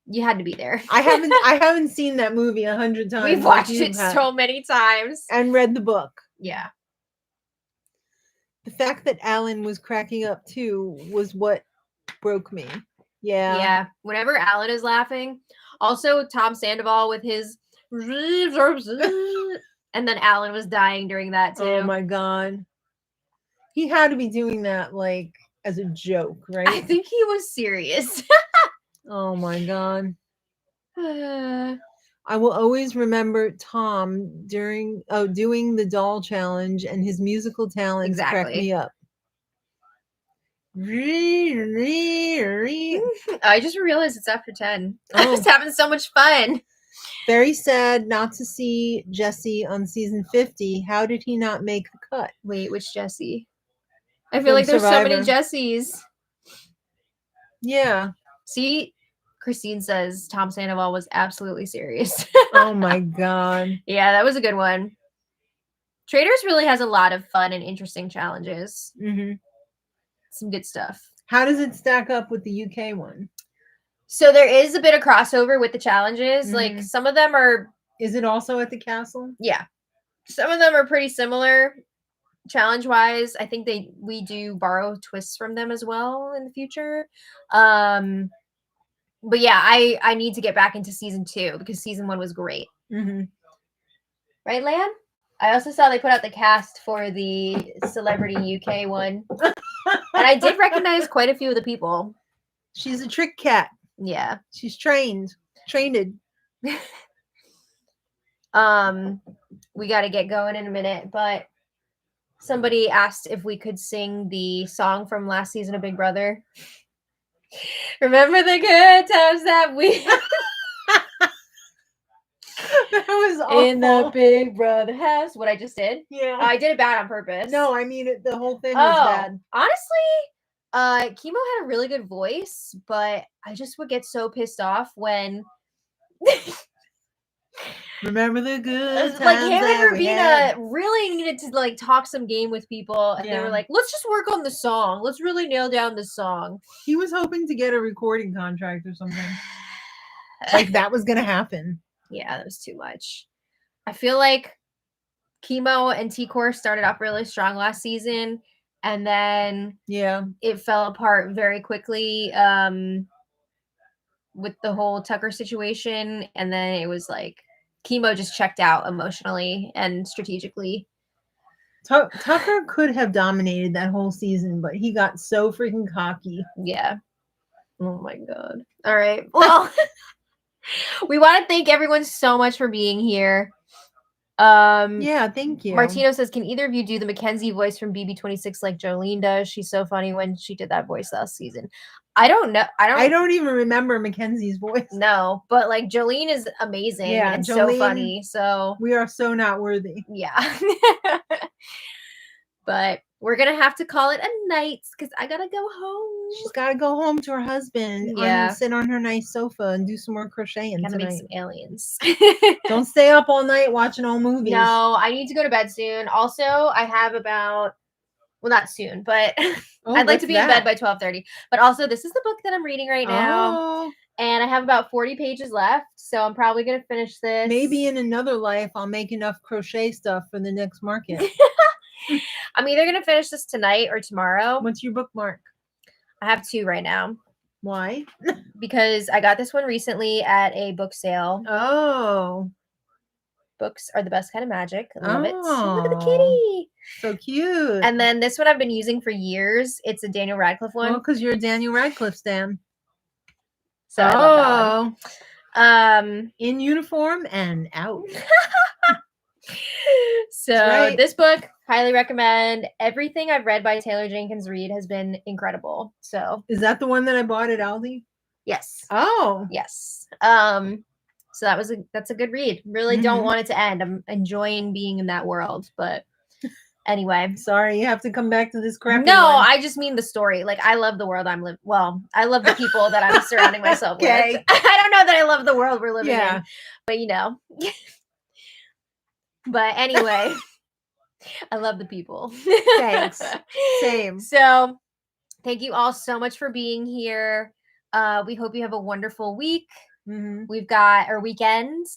you had to be there. I haven't seen that movie 100 times. We've watched it so many times. And read the book. Yeah. The fact that Alan was cracking up too was what broke me. Yeah. Yeah. Whenever Alan is laughing. Also, Tom Sandoval with his and then Alan was dying during that too. Oh my god. He had to be doing that like as a joke, right? I think he was serious. Oh my god. I will always remember Tom doing the doll challenge and his musical talents cracked me up. I just realized it's after 10. Oh. I was having so much fun. Very sad not to see Jesse on season 50. How did he not make the cut? Wait, which Jesse? I feel From like there's so many Survivor. Jessies. Yeah. See, Christine says Tom Sandoval was absolutely serious. Oh my God. Yeah, that was a good one. Traders really has a lot of fun and interesting challenges. Mm-hmm. Some good stuff. How does it stack up with the UK one? So there is a bit of crossover with the challenges. Like some of them are. Is it also at the castle? Yeah. Some of them are pretty similar challenge-wise. I think we do borrow twists from them as well in the future. But yeah, I need to get back into season 2 because season 1 was great. Mm-hmm. Right, Lan? I also saw they put out the cast for the Celebrity UK one. And I did recognize quite a few of the people. She's a trick cat. Yeah. She's trained. We got to get going in a minute, but somebody asked if we could sing the song from last season of Big Brother. Remember the good times that we That was awful. in the Big Brother house. What I just did? Yeah. I did it bad on purpose. No, I mean the whole thing was bad. Honestly, Chemo had a really good voice, but I just would get so pissed off when Remember the good times like him and that we had. Rubina really needed to like talk some game with people, and they were like, let's just work on the song. Let's really nail down the song. He was hoping to get a recording contract or something. Like that was gonna happen. Yeah, that was too much. I feel like Chemo and T-Core started off really strong last season, and then it fell apart very quickly with the whole Tucker situation, and then it was like Chemo just checked out emotionally and strategically. Tucker could have dominated that whole season, but he got so freaking cocky. Yeah. Oh my God. All right. Well, we want to thank everyone so much for being here. Yeah, thank you. Martino says, can either of you do the Mackenzie voice from BB26 like Jolene does? She's so funny when she did that voice last season. I don't know. I don't even remember Mackenzie's voice. No, but like Jolene is amazing and Jolene, so funny. So we are so not worthy. Yeah. But we're gonna have to call it a night because I gotta go home. She's gotta go home to her husband. Yeah. Sit on her nice sofa and do some more crocheting Gotta tonight. make some aliens. Don't stay up all night watching old movies. No, I need to go to bed soon. Also, I have about not soon, but I'd like to be in bed by 12:30. But also, this is the book that I'm reading right now. And I have about 40 pages left, so I'm probably going to finish this. Maybe in another life, I'll make enough crochet stuff for the next market. I'm either going to finish this tonight or tomorrow. What's your bookmark? I have 2 right now. Why? Because I got this one recently at a book sale. Oh. Books are the best kind of magic. I love it. Look at the kitty. So cute. And then this one I've been using for years. It's a Daniel Radcliffe one. Well, because you're a Daniel Radcliffe stan. So I love that one. In uniform and out. So this book, highly recommend. Everything I've read by Taylor Jenkins Reid has been incredible. So is that the one that I bought at Aldi? Yes. Oh. Yes. So that's a good read. Really don't want it to end. I'm enjoying being in that world, but anyway. Sorry, you have to come back to this crap. No, I just mean the story. Like I love the world I'm living. Well, I love the people that I'm surrounding myself with. I don't know that I love the world we're living in, but you know. But anyway, I love the people. Thanks. Same. So thank you all so much for being here. We hope you have a wonderful week. We've got our weekends.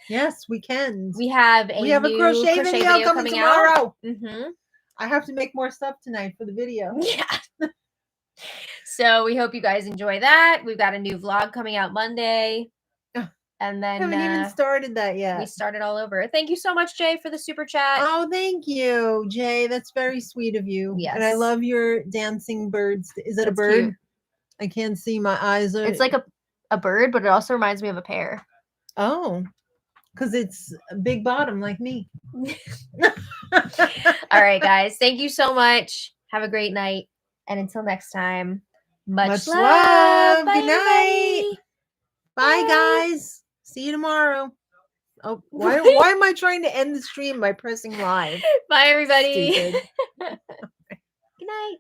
Yes, weekends. We have a crochet video coming tomorrow. Out. I have to make more stuff tonight for the video. Yeah. So we hope you guys enjoy that. We've got a new vlog coming out Monday. And then haven't even started that yet. We started all over. Thank you so much, Jay, for the super chat. Oh, thank you, Jay. That's very sweet of you. Yes. And I love your dancing birds. Is that a bird? Cute. I can't see, my eyes are. It's like a bird, but it also reminds me of a pear. Oh, because it's a big bottom like me. All right, guys. Thank you so much. Have a great night. And until next time, much love. love. Bye, Good night. everybody. Bye, Bye. guys. See you tomorrow. Oh, why am I trying to end the stream by pressing live? Bye, everybody. Stupid. Good night.